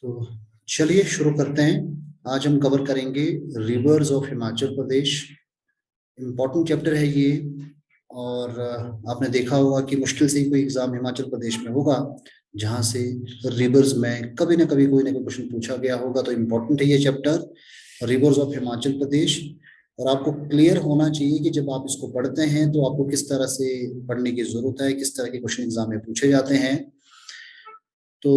तो चलिए शुरू करते हैं। आज हम कवर करेंगे reverse of Himachal Pradesh. Important chapter है ये। और आपने देखा होगा कि मुश्किल से ही कोई एग्जाम हिमाचल प्रदेश में होगा जहां से रिवर्स में कभी ना कभी कोई ना कोई क्वेश्चन पूछा गया होगा। तो इम्पोर्टेंट है ये चैप्टर, रिवर्स ऑफ हिमाचल प्रदेश। और आपको क्लियर होना चाहिए कि जब आप इसको पढ़ते हैं तो आपको किस तरह से पढ़ने की जरूरत है, किस तरह के क्वेश्चन एग्जाम में पूछे जाते हैं। तो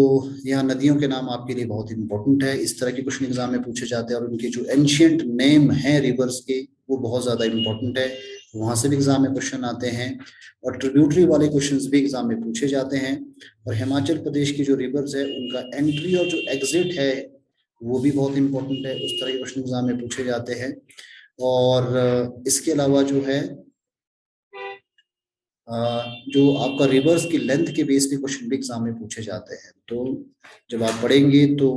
यहाँ नदियों के नाम आपके लिए बहुत इंपॉर्टेंट है, इस तरह के क्वेश्चन एग्जाम में पूछे जाते हैं। और उनके जो एंशियंट नेम हैं रिवर्स के, वो बहुत ज्यादा इंपॉर्टेंट है, वहां से भी एग्जाम में क्वेश्चन आते हैं। और ट्रिब्यूटरी वाले क्वेश्चंस भी एग्जाम में पूछे जाते हैं। और हिमाचल प्रदेश की जो रिवर्स है उनका एंट्री और जो एग्जिट है वो भी बहुत इंपॉर्टेंट है, उस तरह के क्वेश्चन एग्जाम में पूछे जाते हैं। और इसके अलावा जो है जो आपका रिवर्स की लेंथ के बेस पे क्वेश्चन भी एग्जाम में पूछे जाते हैं। तो जब आप पढ़ेंगे तो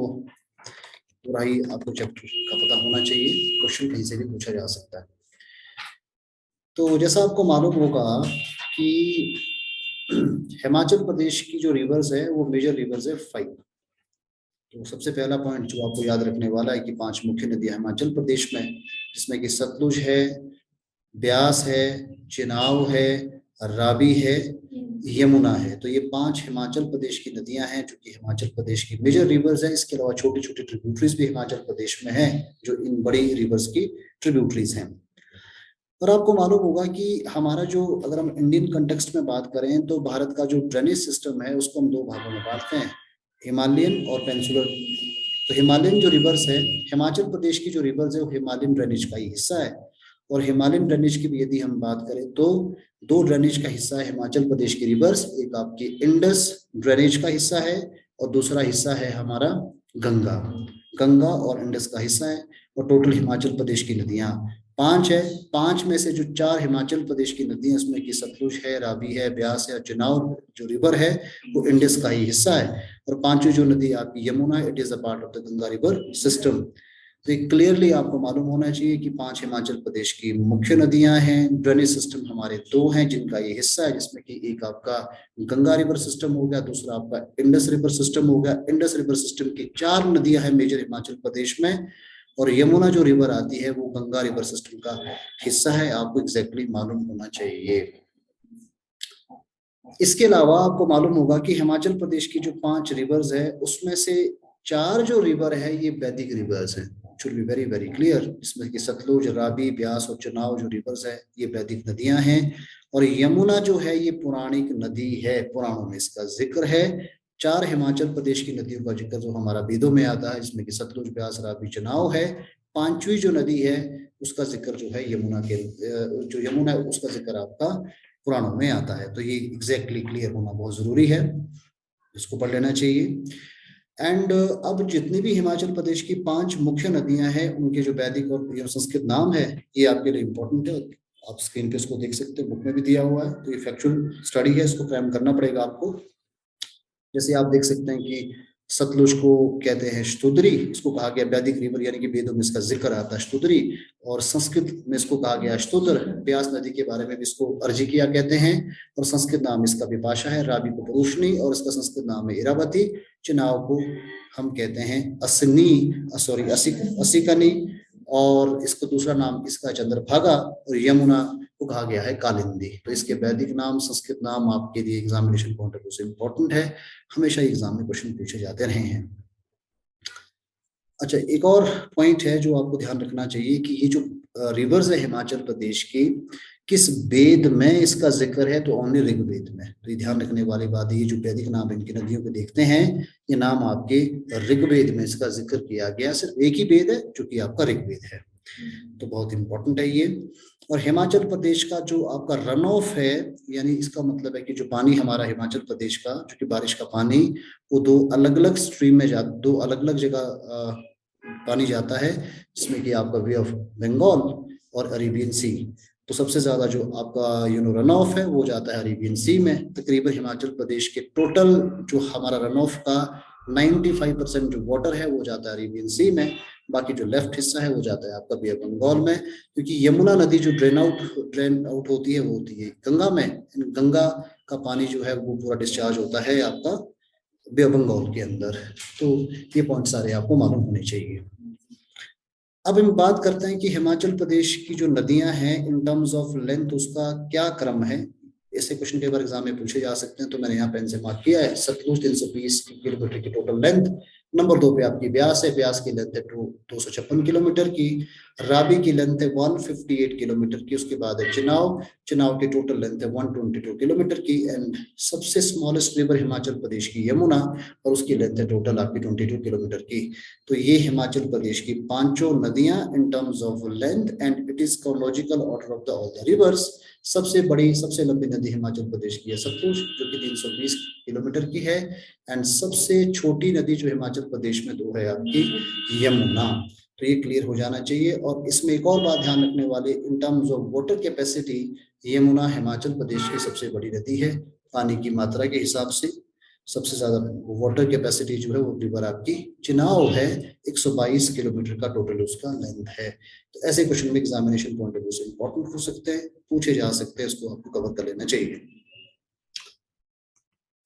पूरा ही आपको चैप्टर का पता होना चाहिए, क्वेश्चन कहीं से भी पूछा जा सकता है। तो जैसा आपको मालूम होगा कि हिमाचल प्रदेश की जो रिवर्स है वो मेजर रिवर्स है 5। तो सबसे पहला पॉइंट जो आपको याद रखने वाला है कि 5 मुख्य नदियां हिमाचल प्रदेश में, जिसमें कि सतलुज है, ब्यास है, चिनाव है, रावी है, यमुना है। तो ये 5 हिमाचल प्रदेश की नदियां हैं जो कि हिमाचल प्रदेश की मेजर रिवर्स है। इसके अलावा छोटी छोटी ट्रिब्यूटरीज भी हिमाचल प्रदेश में हैं जो इन बड़ी रिवर्स की ट्रिब्यूटरीज हैं। और आपको मालूम होगा कि हमारा जो, अगर हम इंडियन कंटेक्स्ट में बात करें तो भारत का जो ड्रेनेज सिस्टम है उसको हम 2 भागों में बांटते हैं, हिमालयन और पेनिनसुलर। तो हिमालयन जो रिवर्स है, हिमाचल प्रदेश की जो रिवर्स है वो हिमालयन ड्रेनेज का ही हिस्सा है। और हिमालयन ड्रेनेज की भी यदि हम बात करें तो 2 ड्रेनेज का हिस्सा है हिमाचल प्रदेश की रिवर्स। एक आपकी इंडस ड्रेनेज का हिस्सा है और दूसरा हिस्सा है हमारा गंगा। गंगा और इंडस का हिस्सा है। और टोटल हिमाचल प्रदेश की नदियां 5 है। 5 में से जो 4 हिमाचल प्रदेश की नदियां, उसमें की सतलुज है, रावी है, ब्यास है और चिनाब जो रिवर है वो इंडस का ही हिस्सा है। और 5वीं जो नदी आपकी Yamuna, it is a part of the Ganga river system. तो ये क्लियरली आपको मालूम होना चाहिए कि 5 हिमाचल प्रदेश की मुख्य नदियां हैं। ड्रेनेज सिस्टम हमारे 2 हैं जिनका ये हिस्सा है, जिसमें कि एक आपका गंगा रिवर सिस्टम हो गया, दूसरा आपका इंडस रिवर सिस्टम हो गया। इंडस रिवर सिस्टम की 4 नदियां हैं मेजर हिमाचल प्रदेश में। और यमुना जो रिवर आती है वो गंगा रिवर सिस्टम का हिस्सा है, आपको एग्जैक्टली मालूम होना चाहिए। इसके अलावा आपको मालूम होगा कि हिमाचल प्रदेश की जो 5 रिवर्स है उसमें से 4 जो रिवर है ये वैदिक रिवर्स है। Should be very very clear. इसमें कि सतलुज, रावी, ब्यास और चिनाब जो रिवर्स है ये वैदिक नदियां हैं। और यमुना जो है ये पौराणिक नदी है, पुराणों में इसका जिक्र है। 4 हिमाचल प्रदेश की नदियों का जिक्र जो हमारा वेदों में आता है, जिसमें कि सतलुज, ब्यास, रावी, चिनाब है। 5वीं जो नदी है उसका जिक्र जो है यमुना के, जो यमुना है उसका जिक्र आपका पुराणों में आता है। तो ये एग्जैक्टली क्लियर होना बहुत जरूरी है, इसको पढ़ लेना चाहिए। एंड अब जितनी भी हिमाचल प्रदेश की 5 मुख्य नदियां हैं उनके जो वैदिक और संस्कृत नाम है ये आपके लिए इंपॉर्टेंट है। आप स्क्रीन पे इसको देख सकते हैं, बुक में भी दिया हुआ है। तो ये फैक्चुअल स्टडी है, इसको क्रैम करना पड़ेगा आपको। जैसे आप देख सकते हैं कि सतलुज को कहते हैं स्तुद्री, इसको कहा गया वैदिक रिवर, यानी कि वेदों में इसका जिक्र आता है स्तुद्री। और संस्कृत में इसको कहा गया स्तोत्र। ब्यास नदी के बारे में भी इसको अर्जिकिया कहते हैं और संस्कृत नाम इसका विपाशा है। रावी को पुरुषनी और इसका संस्कृत नाम है इरावती। चिनाव को हम कहते हैं असनी, सॉरी असिकनी, और इसका दूसरा नाम इसका चंद्रभागा। और यमुना को कहा गया है कालिंदी। तो इसके वैदिक नाम, संस्कृत नाम आपके लिए एग्जामिनेशन पॉइंट ऑफ व्यू से इंपॉर्टेंट है, हमेशा एग्जाम में क्वेश्चन पूछे जाते रहे हैं। अच्छा, एक और पॉइंट है जो आपको ध्यान रखना चाहिए कि ये जो रिवर्स है हिमाचल प्रदेश की, किस वेद में इसका जिक्र है, तो ओनली ऋग्वेद में। तो ये ध्यान रखने वाली बात है, ये जो वैदिक नाम इनकी नदियों के देखते हैं ये नाम आपके ऋग्वेद में इसका जिक्र किया गया। सिर्फ एक ही वेद है जो कि आपका ऋग्वेद है। तो बहुत इंपॉर्टेंट है ये। और हिमाचल प्रदेश का जो आपका रन ऑफ है, यानी इसका मतलब है कि जो पानी हमारा हिमाचल प्रदेश का, जो कि बारिश का पानी, वो 2 अलग अलग स्ट्रीम में 2 अलग अलग जगह पानी जाता है, जिसमें कि आपका वे ऑफ बंगाल और अरेबियन सी। तो सबसे ज्यादा जो आपका रन ऑफ है वो जाता है अरेबियन सी में। तकरीबन हिमाचल प्रदेश के टोटल जो हमारा रन ऑफ का 95% जो वाटर है वो जाता है अरेबियन सी में। बाकी जो लेफ्ट हिस्सा है वो जाता है आपका बे ऑफ बंगाल में, क्योंकि यमुना नदी जो ड्रेन आउट होती है वो होती है गंगा में। गंगा का पानी जो है वो पूरा डिस्चार्ज होता है आपका बे बंगाल के अंदर। तो ये पॉइंट सारे आपको मालूम होने चाहिए। अब हम बात करते हैं कि हिमाचल प्रदेश की जो नदियां हैं इन टर्म्स ऑफ लेंथ उसका क्या क्रम है। ऐसे क्वेश्चन कई बार एग्जाम में पूछे जा सकते हैं, तो मैंने यहाँ पेन से मार्क किया है। सतलुज 320 किलोमीटर की टोटल लेंथ। नंबर 2 पे आपकी ब्यास है, ब्यास की लेंथ है 256 किलोमीटर की। रावी की लेंथ है 158 किलोमीटर की। उसके बाद है चिनाव, चिनाव की टोटल लेंथ है 122 किलोमीटर की। एंड सबसे स्मॉलेस्ट रिवर हिमाचल प्रदेश की यमुना, और उसकी लेंथ है टोटल आपकी 22 किलोमीटर की। तो ये हिमाचल प्रदेश की पांचों नदियां इन terms of length and it is chronological order of the all the reverse. सबसे बड़ी सबसे लंबी नदी हिमाचल प्रदेश की है सतलुज, जो कि 320 किलोमीटर की है। एंड सबसे छोटी नदी जो हिमाचल प्रदेश में दो है आपकी यमुना। तो ये क्लियर हो जाना चाहिए। और इसमें एक और बात ध्यान रखने वाली, in terms of water capacity Yamuna Himachal Pradesh की सबसे बड़ी नदी है। पानी की मात्रा के हिसाब से सबसे ज्यादा वाटर कैपेसिटी जो है वो रिवर आपकी चिनाव है। 122 किलोमीटर का टोटल उसका लेंथ है। तो ऐसे क्वेश्चन में एग्जामिनेशन पॉइंट ऑफ व्यू से इंपॉर्टेंट हो सकते हैं, पूछे जा सकते हैं, इसको आपको कवर कर लेना चाहिए।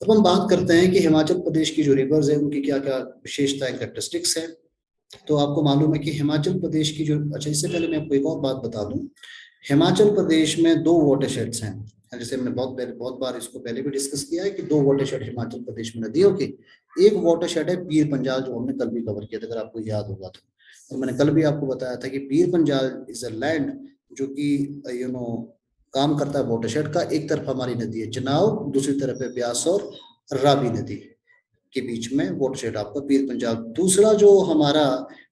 अब हम बात करते हैं कि हिमाचल प्रदेश की जो रिवर्स है उनकी क्या क्या विशेषताएं कैरेक्टरिस्टिक्स है। तो आपको मालूम है कि हिमाचल प्रदेश की जो, अच्छा इससे पहले मैं आपको एक और बात बता दूं। हिमाचल प्रदेश में दो वाटरशेड्स हैं, जैसे हमने बहुत बार इसको पहले भी डिस्कस किया है कि दो वाटरशेड हिमाचल प्रदेश में नदियों के। एक वाटरशेड है पीर पंजाल, जो हमने कल भी कवर किया था अगर आपको याद होगा तो। और मैंने कल भी आपको बताया था कि Pir Panjal is a land जो कि काम करता है वाटरशेड का। एक तरफ हमारी नदी है चिनाव, दूसरी तरफ है ब्यास और रावी नदी के बीच में वाटरशेड आपका पीर पंजाब। दूसरा जो हमारा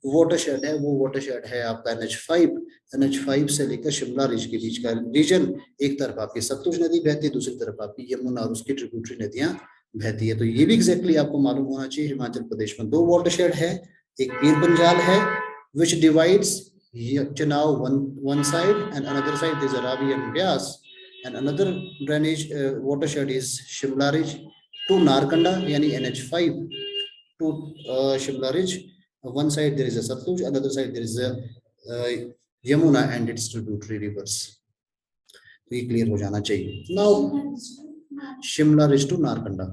वाटरशेड है वो वाटरशेड है आपका NH5। NH5 से लेकर शिमला रिज के बीच का रीजन। एक तरफ आपकी सतलुज नदी बहती है, दूसरी तरफ आपकी यमुना और उसकी ट्रिब्यूटरी नदियां बहती है। तो ये भी एग्जैक्टली आपको मालूम होना चाहिए। हिमाचल प्रदेश में दो वाटरशेड है, एक पीर पंजाल है विच divides Chenao one side and another side is Ravi and Byas, and another drainage watershed is Shimla Ridge to Narkanda yani NH5 to Shimla Ridge. One side there is a Satluj, another side there is a Yamuna and its tributary rivers. तो ये clear हो जाना चाहिए। Now Shimla ridge to Narkanda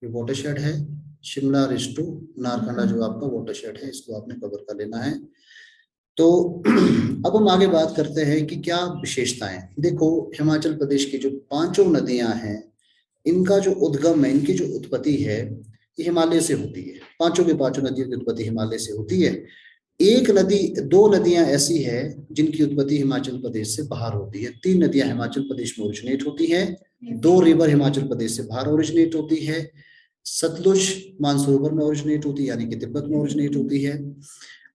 ये watershed है। Shimla ridge to Narkanda जो आपका watershed है, इसको आपने कवर कर लेना है। तो अब हम आगे बात करते हैं कि क्या विशेषताएं। देखो हिमाचल प्रदेश की जो पांचों नदियां हैं इनका जो उद्गम है, इनकी जो उत्पत्ति है ये हिमालय से होती है। पांचों के पांचों नदियों की उत्पत्ति हिमालय से होती है। एक नदी, दो नदियां ऐसी है जिनकी उत्पत्ति हिमाचल प्रदेश से बाहर होती है। तीन नदियां हिमाचल प्रदेश में ओरिजिनेट होती है, दो रिवर हिमाचल प्रदेश से बाहर ओरिजिनेट होती है। सतलुज मानसरोवर में ओरिजिनेट होती है यानी कि तिब्बत में ओरिजिनेट होती है।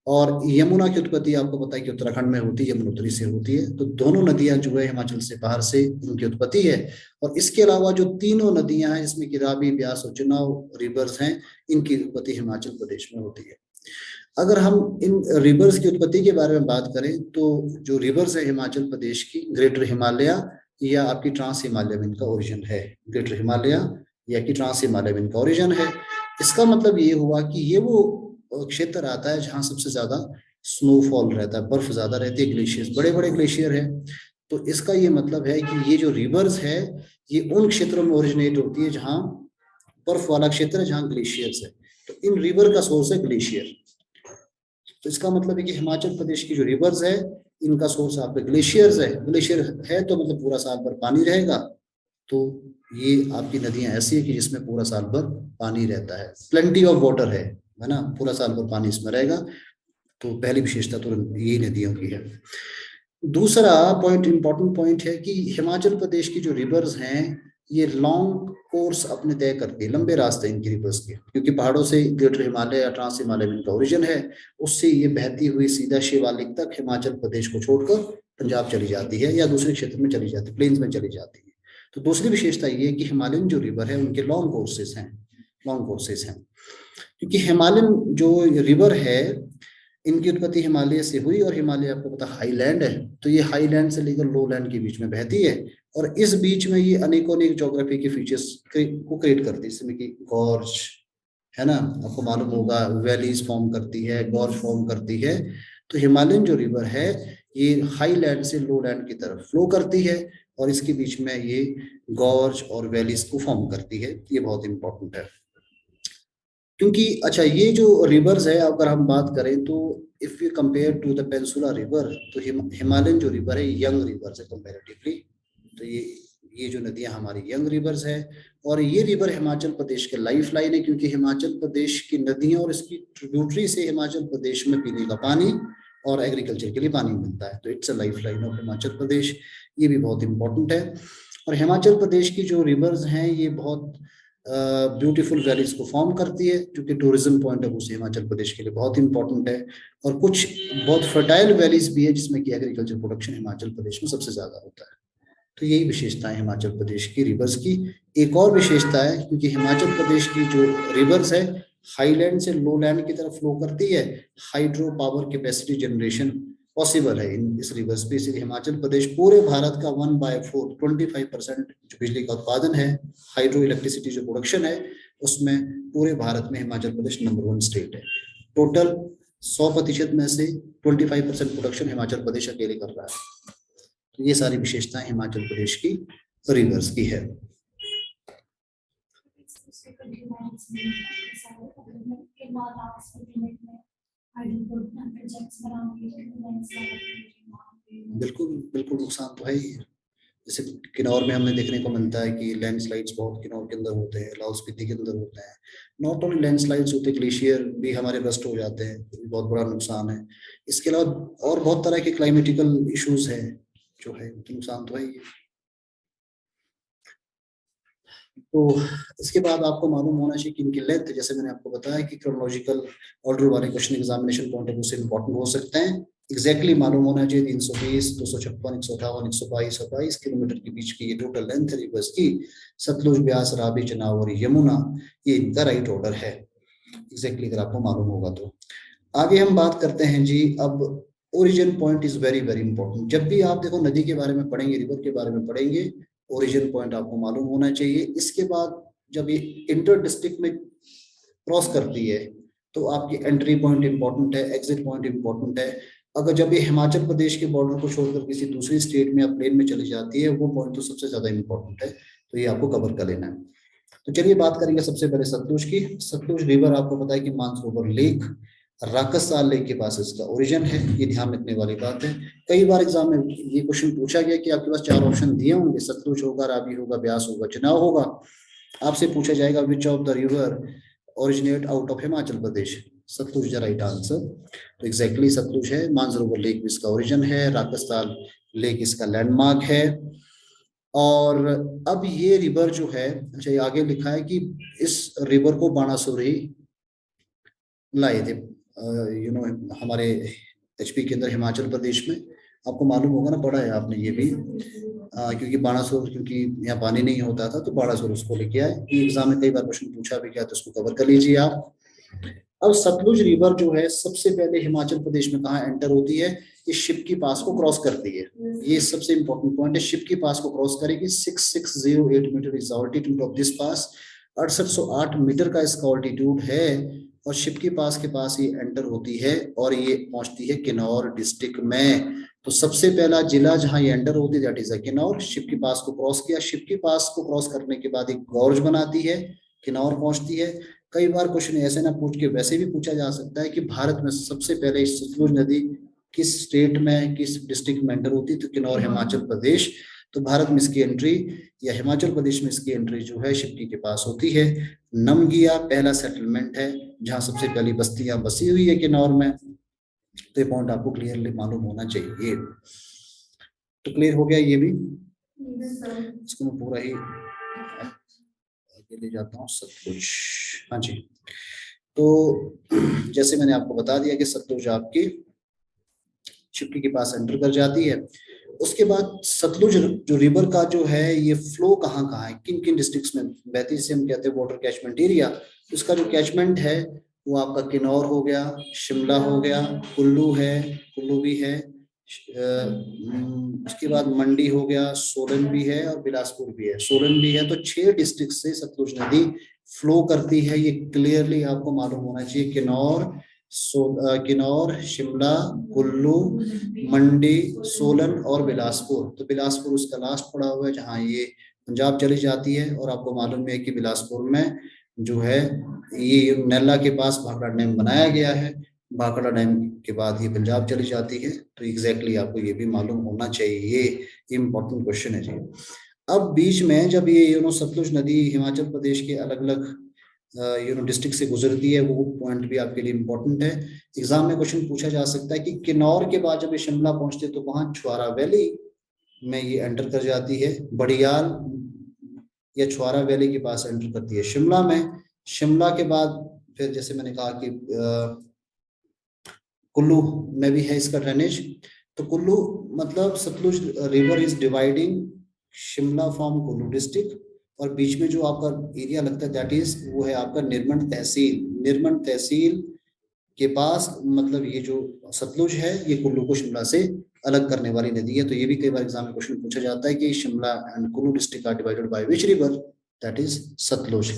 और यमुना की उत्पत्ति आपको पता है कि उत्तराखंड में होती है, यमुनोत्री से होती है। तो दोनों नदियां जो है हिमाचल से बाहर से इनकी उत्पत्ति है। और इसके अलावा जो तीनों नदियां हैं जिसमें कि रावी, ब्यास और चिनाव रिवर्स हैं, इनकी उत्पत्ति हिमाचल प्रदेश में होती है। अगर हम इन रिवर्स की उत्पत्ति के बारे में बात करें तो जो रिवर्स है हिमाचल प्रदेश की, ग्रेटर हिमालय या आपकी ट्रांस हिमालय में इनका ओरिजिन है। ग्रेटर हिमालय या कि ट्रांस हिमालय में इनका ओरिजिन है। इसका मतलब ये हुआ कि ये वो क्षेत्र आता है जहां सबसे ज्यादा स्नोफॉल रहता है, बर्फ ज्यादा रहती है, ग्लेशियर्स बड़े बड़े ग्लेशियर है। तो इसका ये मतलब है कि ये जो रिवर्स है ये उन क्षेत्रों में ओरिजिनेट होती है जहां बर्फ वाला क्षेत्र है, जहां ग्लेशियर्स है। तो इन रिवर का सोर्स है ग्लेशियर। तो इसका मतलब है कि हिमाचल प्रदेश की जो रिवर्स है इनका सोर्स आपके ग्लेशियर्स है। ग्लेशियर है तो मतलब पूरा साल भर पानी रहेगा। तो ये आपकी नदियां ऐसी है कि जिसमें पूरा साल भर पानी रहता है, प्लेंटी ऑफ वाटर है ना, पूरा साल भर पानी इसमें रहेगा। तो पहली विशेषता तो ये नदियों की है। दूसरा पॉइंट, इंपॉर्टेंट पॉइंट है कि हिमाचल प्रदेश की जो रिवर्स हैं ये लॉन्ग कोर्स अपने तय करती है, लंबे रास्ते इनकी रिवर्स के, क्योंकि पहाड़ों से ग्रेटर हिमालय या ट्रांस हिमालय में इनका ओरिजिन है। उससे ये बहती हुई सीधा शिवालिक तक हिमाचल प्रदेश को छोड़कर पंजाब चली जाती है या दूसरे क्षेत्र में चली जाती है, प्लेन्स में चली जाती है। तो दूसरी विशेषता ये है कि हिमालयन जो रिवर है उनके लॉन्ग कोर्सेस हैं, लॉन्ग कोर्सेस हैं। क्योंकि हिमालयन जो रिवर है इनकी उत्पत्ति हिमालय से हुई, और हिमालय आपको पता हाईलैंड है। तो ये हाईलैंड से लेकर लोलैंड के बीच में बहती है, और इस बीच में ये अनेकों अनेक ज्योग्राफी के फीचर्स को क्रिएट करती है, जिसमें कि गॉर्ज है ना, आपको मालूम होगा, वैलीज फॉर्म करती है, गॉर्ज फॉर्म करती है। तो हिमालयन जो रिवर है ये हाईलैंड से लोलैंड की तरफ फ्लो करती है, और इसके बीच में ये गॉर्ज और वैलीज को फॉर्म करती है। ये बहुत इंपॉर्टेंट है। क्योंकि अच्छा ये जो रिवर्स है अगर हम बात करें तो if you compare to the peninsula river, तो हिमालयन जो रिवर है यंग रिवर्स है कंपैरेटिवली। तो ये जो नदियां हमारी यंग रिवर्स है, और ये रिवर हिमाचल प्रदेश के लाइफ लाइन है, क्योंकि हिमाचल प्रदेश की नदियां और इसकी ट्रिब्यूटरी से हिमाचल प्रदेश में पीने का पानी और एग्रीकल्चर के लिए पानी मिलता है। तो it's a lifeline of Himachal Pradesh, ये भी बहुत इंपॉर्टेंट है। और हिमाचल प्रदेश की जो रिवर्स हैं ये बहुत ब्यूटीफुल वैलीज को फॉर्म करती है, जो कि टूरिज्म पॉइंट ऑफ व्यू से हिमाचल प्रदेश के लिए बहुत इंपॉर्टेंट है। और कुछ बहुत फर्टाइल वैलीज भी है जिसमें कि एग्रीकल्चर प्रोडक्शन हिमाचल प्रदेश में सबसे ज्यादा होता है। तो यही विशेषता है हिमाचल प्रदेश की रिवर्स की। एक और विशेषता है, क्योंकि हिमाचल प्रदेश की जो रिवर्स है हाईलैंड से लोलैंड की तरफ फ्लो करती है, hydro power capacity generation possible है इन इस रिवर्स पे। इसलिए हिमाचल प्रदेश पूरे भारत का 1/4 25% जो बिजली का उत्पादन है, हाइड्रो इलेक्ट्रिसिटी जो प्रोडक्शन है, उसमें पूरे भारत में हिमाचल प्रदेश नंबर 1 स्टेट है। टोटल 100% में से 25% प्रोडक्शन हिमाचल प्रदेश अकेले कर रहा है। तो ये सारी विशेषताएं हिमाचल प्रदेश की रिवर्स की है। बिल्कुल बिल्कुल नुकसान तो है ही। जैसे किन्नौर में हमने देखने को मिलता है कि लैंडस्लाइड्स बहुत किन्नौर के अंदर होते हैं, लाहौल स्पीति के अंदर होते हैं। नॉट ओनली लैंडस्लाइड्स होते, ग्लेशियर भी हमारे रस्ट हो जाते हैं, तो भी बहुत बड़ा नुकसान है। इसके अलावा और बहुत तरह के क्लाइमेटिकल इश्यूज हैं जो है, तो नुकसान तो है ही। तो इसके बाद आपको मालूम होना चाहिए कि इनकी लेंथ, जैसे मैंने आपको बताया कि क्रोनोलॉजिकल ऑर्डर वाले question examination point of view से इंपॉर्टेंट हो सकते हैं। एग्जैक्टली मालूम होना चाहिए 320, 256, 158, 122 और 22 किलोमीटर के बीच की ये टोटल लेंथ रिवर्स की। सतलुज, ब्यास, रावी, चनाब और यमुना, ये इनका राइट ऑर्डर है एग्जैक्टली, अगर आपको मालूम होगा तो। आगे हम बात करते हैं जी, अब origin point is very very important. जब भी आप देखो नदी के बारे में पढ़ेंगे, रिवर के बारे में पढ़ेंगे, ओरिजिन पॉइंट आपको मालूम होना चाहिए। इसके बाद जब ये इंटर डिस्ट्रिक्ट में क्रॉस करती है तो आपकी एंट्री पॉइंट इंपॉर्टेंट है, एग्जिट पॉइंट इंपॉर्टेंट है। अगर जब ये हिमाचल प्रदेश के बॉर्डर को छोड़कर किसी दूसरी स्टेट में या प्लेन में चली जाती है, वो पॉइंट तो सबसे ज्यादा इंपॉर्टेंट है, तो ये आपको कवर कर लेना है। तो चलिए बात करेंगे सबसे पहले सतलुज की। सतलुज रिवर आपको पता है कि मानसरोवर लेक, राकसाल लेक के पास इसका ओरिजिन है, ये ध्यान रखने वाली बात है। कई बार एग्जाम में ये क्वेश्चन पूछा गया कि आपके पास 4 ऑप्शन दिए होंगे, सतलुज होगा, रावी होगा, ब्यास होगा, चुनाव होगा। आपसे पूछा जाएगा which of the river originate out of Himachal Pradesh, Sutlej is the right answer. तो एग्जैक्टली सतलुज है। मानसरोवर लेक भी इसका ओरिजिन है, राकसाल लेक इसका लैंडमार्क है। और अब ये रिवर जो है, अच्छा ये आगे लिखा है कि इस रिवर को बाणासुर ही लाए थे, हमारे एचपी के अंदर हिमाचल प्रदेश में। आपको मालूम होगा ना, पढ़ा है आपने ये भी, क्योंकि बाणासुर, क्योंकि यहाँ पानी नहीं होता था तो बाणासुर उसको लेके आए। ये एग्जाम में कई बार क्वेश्चन पूछा भी गया, तो उसको कवर कर लीजिए आप। अब सतलुज रिवर जो है सबसे पहले हिमाचल प्रदेश में कहाँ एंटर होती है, ये शिपकी पास को क्रॉस करती है। ये सबसे इंपॉर्टेंट पॉइंट है, शिपकी पास को क्रॉस करेगी। 6608 metre is altitude of this pass, 6808 metre का इसका ऑल्टीट्यूड है। और शिपकी पास के पास ये एंटर होती है और ये पहुंचती है किन्नौर डिस्ट्रिक्ट में। तो सबसे पहला जिला जहां ये एंटर होती है दैट इज किन्नौर। शिपकी पास को क्रॉस किया, शिपकी पास को क्रॉस करने के बाद एक गॉर्ज बनाती है, किन्नौर पहुंचती है। कई बार क्वेश्चन ऐसे ना पूछ के वैसे भी पूछा जा सकता है कि भारत में सबसे पहले सतलुज नदी किस स्टेट में, किस डिस्ट्रिक्ट में एंटर होती है, तो किन्नौर हिमाचल प्रदेश। तो भारत में इसकी एंट्री, या हिमाचल प्रदेश में इसकी एंट्री जो है शिपकी के पास होती है। नमगिया पहला सेटलमेंट है जहां सबसे पहली बस्तियां बसी हुई है किन्नौर में। तो ये पॉइंट आपको क्लियरली मालूम होना चाहिए। तो क्लियर हो गया ये भी, इसको मैं पूरा ही आगे ले जाता हूँ। सतलुज, हाँ जी। तो जैसे मैंने आपको बता दिया कि सतलुज आपकी शिपकी के पास एंटर कर जाती है। उसके बाद सतलुज जो रिवर का जो है ये फ्लो कहाँ कहाँ है, किन किन डिस्ट्रिक्ट्स में बहती है, जिसे हम कहते हैं वाटर कैचमेंट एरिया। उसका जो कैचमेंट है वो आपका किन्नौर हो गया, शिमला हो गया, कुल्लू है, कुल्लू भी है, उसके बाद मंडी हो गया, सोलन भी है और बिलासपुर भी है। सोलन भी है। तो 6 डिस्ट्रिक्ट से सतलुज नदी फ्लो करती है, ये क्लियरली आपको मालूम होना चाहिए। किन्नौर, शिमला, कुल्लू, मंडी, सोलन और बिलासपुर। तो बिलासपुर उसका लास्ट पड़ा हुआ है जहाँ ये पंजाब चली जाती है। और आपको मालूम है कि बिलासपुर में जो है ये नैला के पास भाखड़ा डैम बनाया गया है। भाखड़ा डैम के बाद ये पंजाब चली जाती है। तो एग्जैक्टली आपको ये भी मालूम होना चाहिए, ये इम्पोर्टेंट क्वेश्चन है जी। अब बीच में जब ये सतलुज नदी हिमाचल प्रदेश के अलग अलग डिस्ट्रिक्ट से गुजरती है, वो पॉइंट भी आपके लिए इम्पोर्टेंट है। एग्जाम में क्वेश्चन पूछा जा सकता है कि किन्नौर के बाद जब ये शिमला पहुंचते तो वहां छुआरा वैली में ये एंटर कर जाती है। बड़ियाल या छुआरा वैली के पास एंटर करती है शिमला में। शिमला के बाद फिर जैसे मैंने कहा कि कुल्लू में भी है इसका ड्रेनेज। तो कुल्लू मतलब Sutlej river is dividing Shimla from Kullu district, और बीच में जो आपका एरिया लगता है दैट इज वो है आपका निर्मंड तहसील। निर्मंड तहसील के पास मतलब ये जो सतलुज है ये कुल्लू को शिमला से अलग करने वाली नदी है। तो ये भी कई बार एग्जाम में क्वेश्चन पूछा जाता है कि Shimla and Kullu district are divided by which river, that is Sutlej.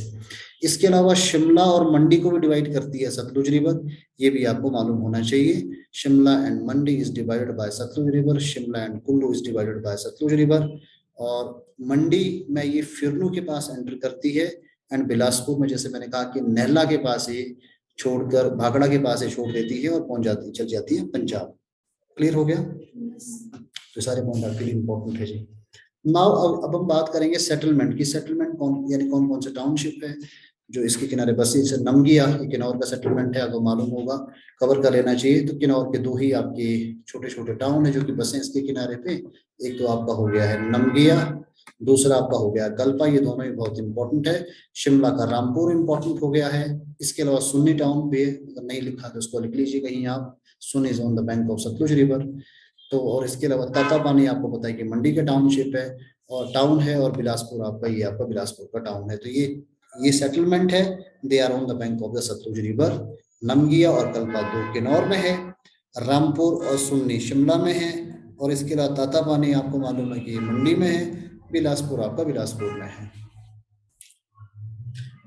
इसके अलावा शिमला और मंडी को भी डिवाइड करती है सतलुज रिवर, ये भी आपको मालूम होना चाहिए। Shimla and Mandi is divided by Sutlej river, Shimla and Kullu is divided by Sutlej river. और मंडी में ये फिरनू के पास एंटर करती है, एंड बिलासपुर में जैसे मैंने कहा कि नैला के पास ये छोड़कर भाखड़ा के पास ही छोड़ देती है और पहुंच जाती चल जाती है पंजाब। क्लियर हो गया? तो सारे पॉइंट आपके लिए इंपॉर्टेंट है जी। नाउ अब हम बात करेंगे सेटलमेंट की। सेटलमेंट कौन यानी कौन कौन से टाउनशिप है जो इसके किनारे बसी। जैसे नमगिया ये किन्नौर का सेटलमेंट है, अगर मालूम होगा कवर कर लेना चाहिए। तो किन्नौर के दो ही आपके छोटे छोटे टाउन है जो कि बसे इसके किनारे पे। एक तो आपका हो गया है नमगिया, दूसरा आपका हो गया कल्पा, ये दोनों ही बहुत इंपॉर्टेंट है। शिमला का रामपुर इंपॉर्टेंट हो गया है। इसके अलावा सुन्नी टाउन पे अगर नहीं लिखा तो उसको लिख लीजिए कहीं आप, सुन is on the bank of Sutlej river. तो और इसके अलावा तातापानी आपको पता है कि मंडी का टाउनशिप है और टाउन है, और बिलासपुर आपका ये आपका बिलासपुर का टाउन है। तो ये सेटलमेंट है, they are on the bank of the Sutlej river. Namgia और कल्पा दो किन्नौर में है, रामपुर और सुन्नी शिमला में है, और इसके अलावा तातापानी आपको मालूम है कि मंडी में है, बिलासपुर आपका बिलासपुर में है।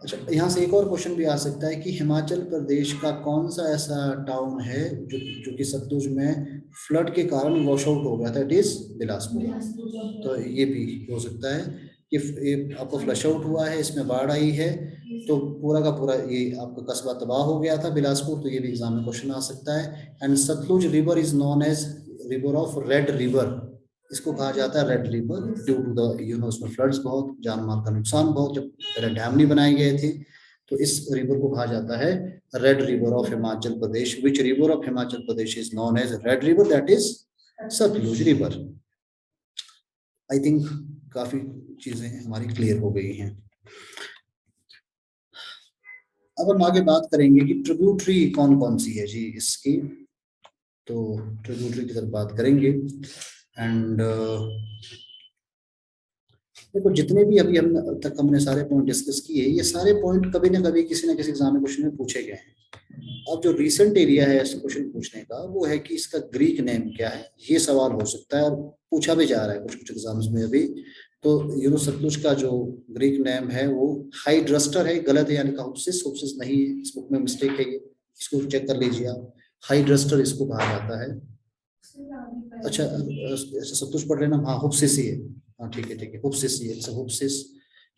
अच्छा, यहाँ से एक और क्वेश्चन भी आ सकता है कि हिमाचल प्रदेश का कौन सा ऐसा टाउन है जो कि सतलुज में फ्लड के कारण वॉश आउट हो गया था, इट इज बिलासपुर। तो ये भी हो सकता है कि ये आपको फ्लश आउट हुआ है, इसमें बाढ़ आई है, तो पूरा का पूरा ये आपका कस्बा तबाह हो गया था बिलासपुर। तो ये भी एग्जाम में क्वेश्चन आ सकता है। And Sutlej river is known as river of red river, इसको कहा जाता है red river due to the उसमें फ्लड्स बहुत, जान माल का नुकसान बहुत, जब पहले डैम नहीं बनाए गए थे। तो इस रिवर को कहा जाता है red river of Himachal Pradesh. Which river of Himachal Pradesh is known as red river, that is Sutlej river. I think काफी चीजें हमारी क्लियर हो गई हैं। अब हम आगे बात करेंगे कि ट्रिब्यूटरी कौन कौन सी है जी इसकी। तो ट्रिब्यूटरी की तरफ बात करेंगे। एंड देखो जितने भी अभी हम तक हमने सारे पॉइंट डिस्कस किए, ये सारे पॉइंट कभी ना कभी किसी ना किसी एग्जाम में क्वेश्चन में पूछे गए हैं। अब जो रीसेंट एरिया है इस क्वेश्चन पूछने का वो है कि इसका ग्रीक नेम क्या है, ये सवाल हो सकता है और पूछा भी जा रहा है कुछ कुछ एग्जाम्स में अभी। तो सतलुज का जो ग्रीक नेम है वो हाइड्रस्टर है, गलत है, यानी कि हुप्सिस, हुप्सिस नहीं है, इस बुक में मिस्टेक है ये, इसको चेक कर लीजिए आप। हाइड्रस्टर इसको कहा जाता है। अच्छा सतलुज पढ़ रहे ना, हाँ हुप्सिस ही है, हाँ ठीक है ठीक है, हुप्सिस ही है, हुप्सिस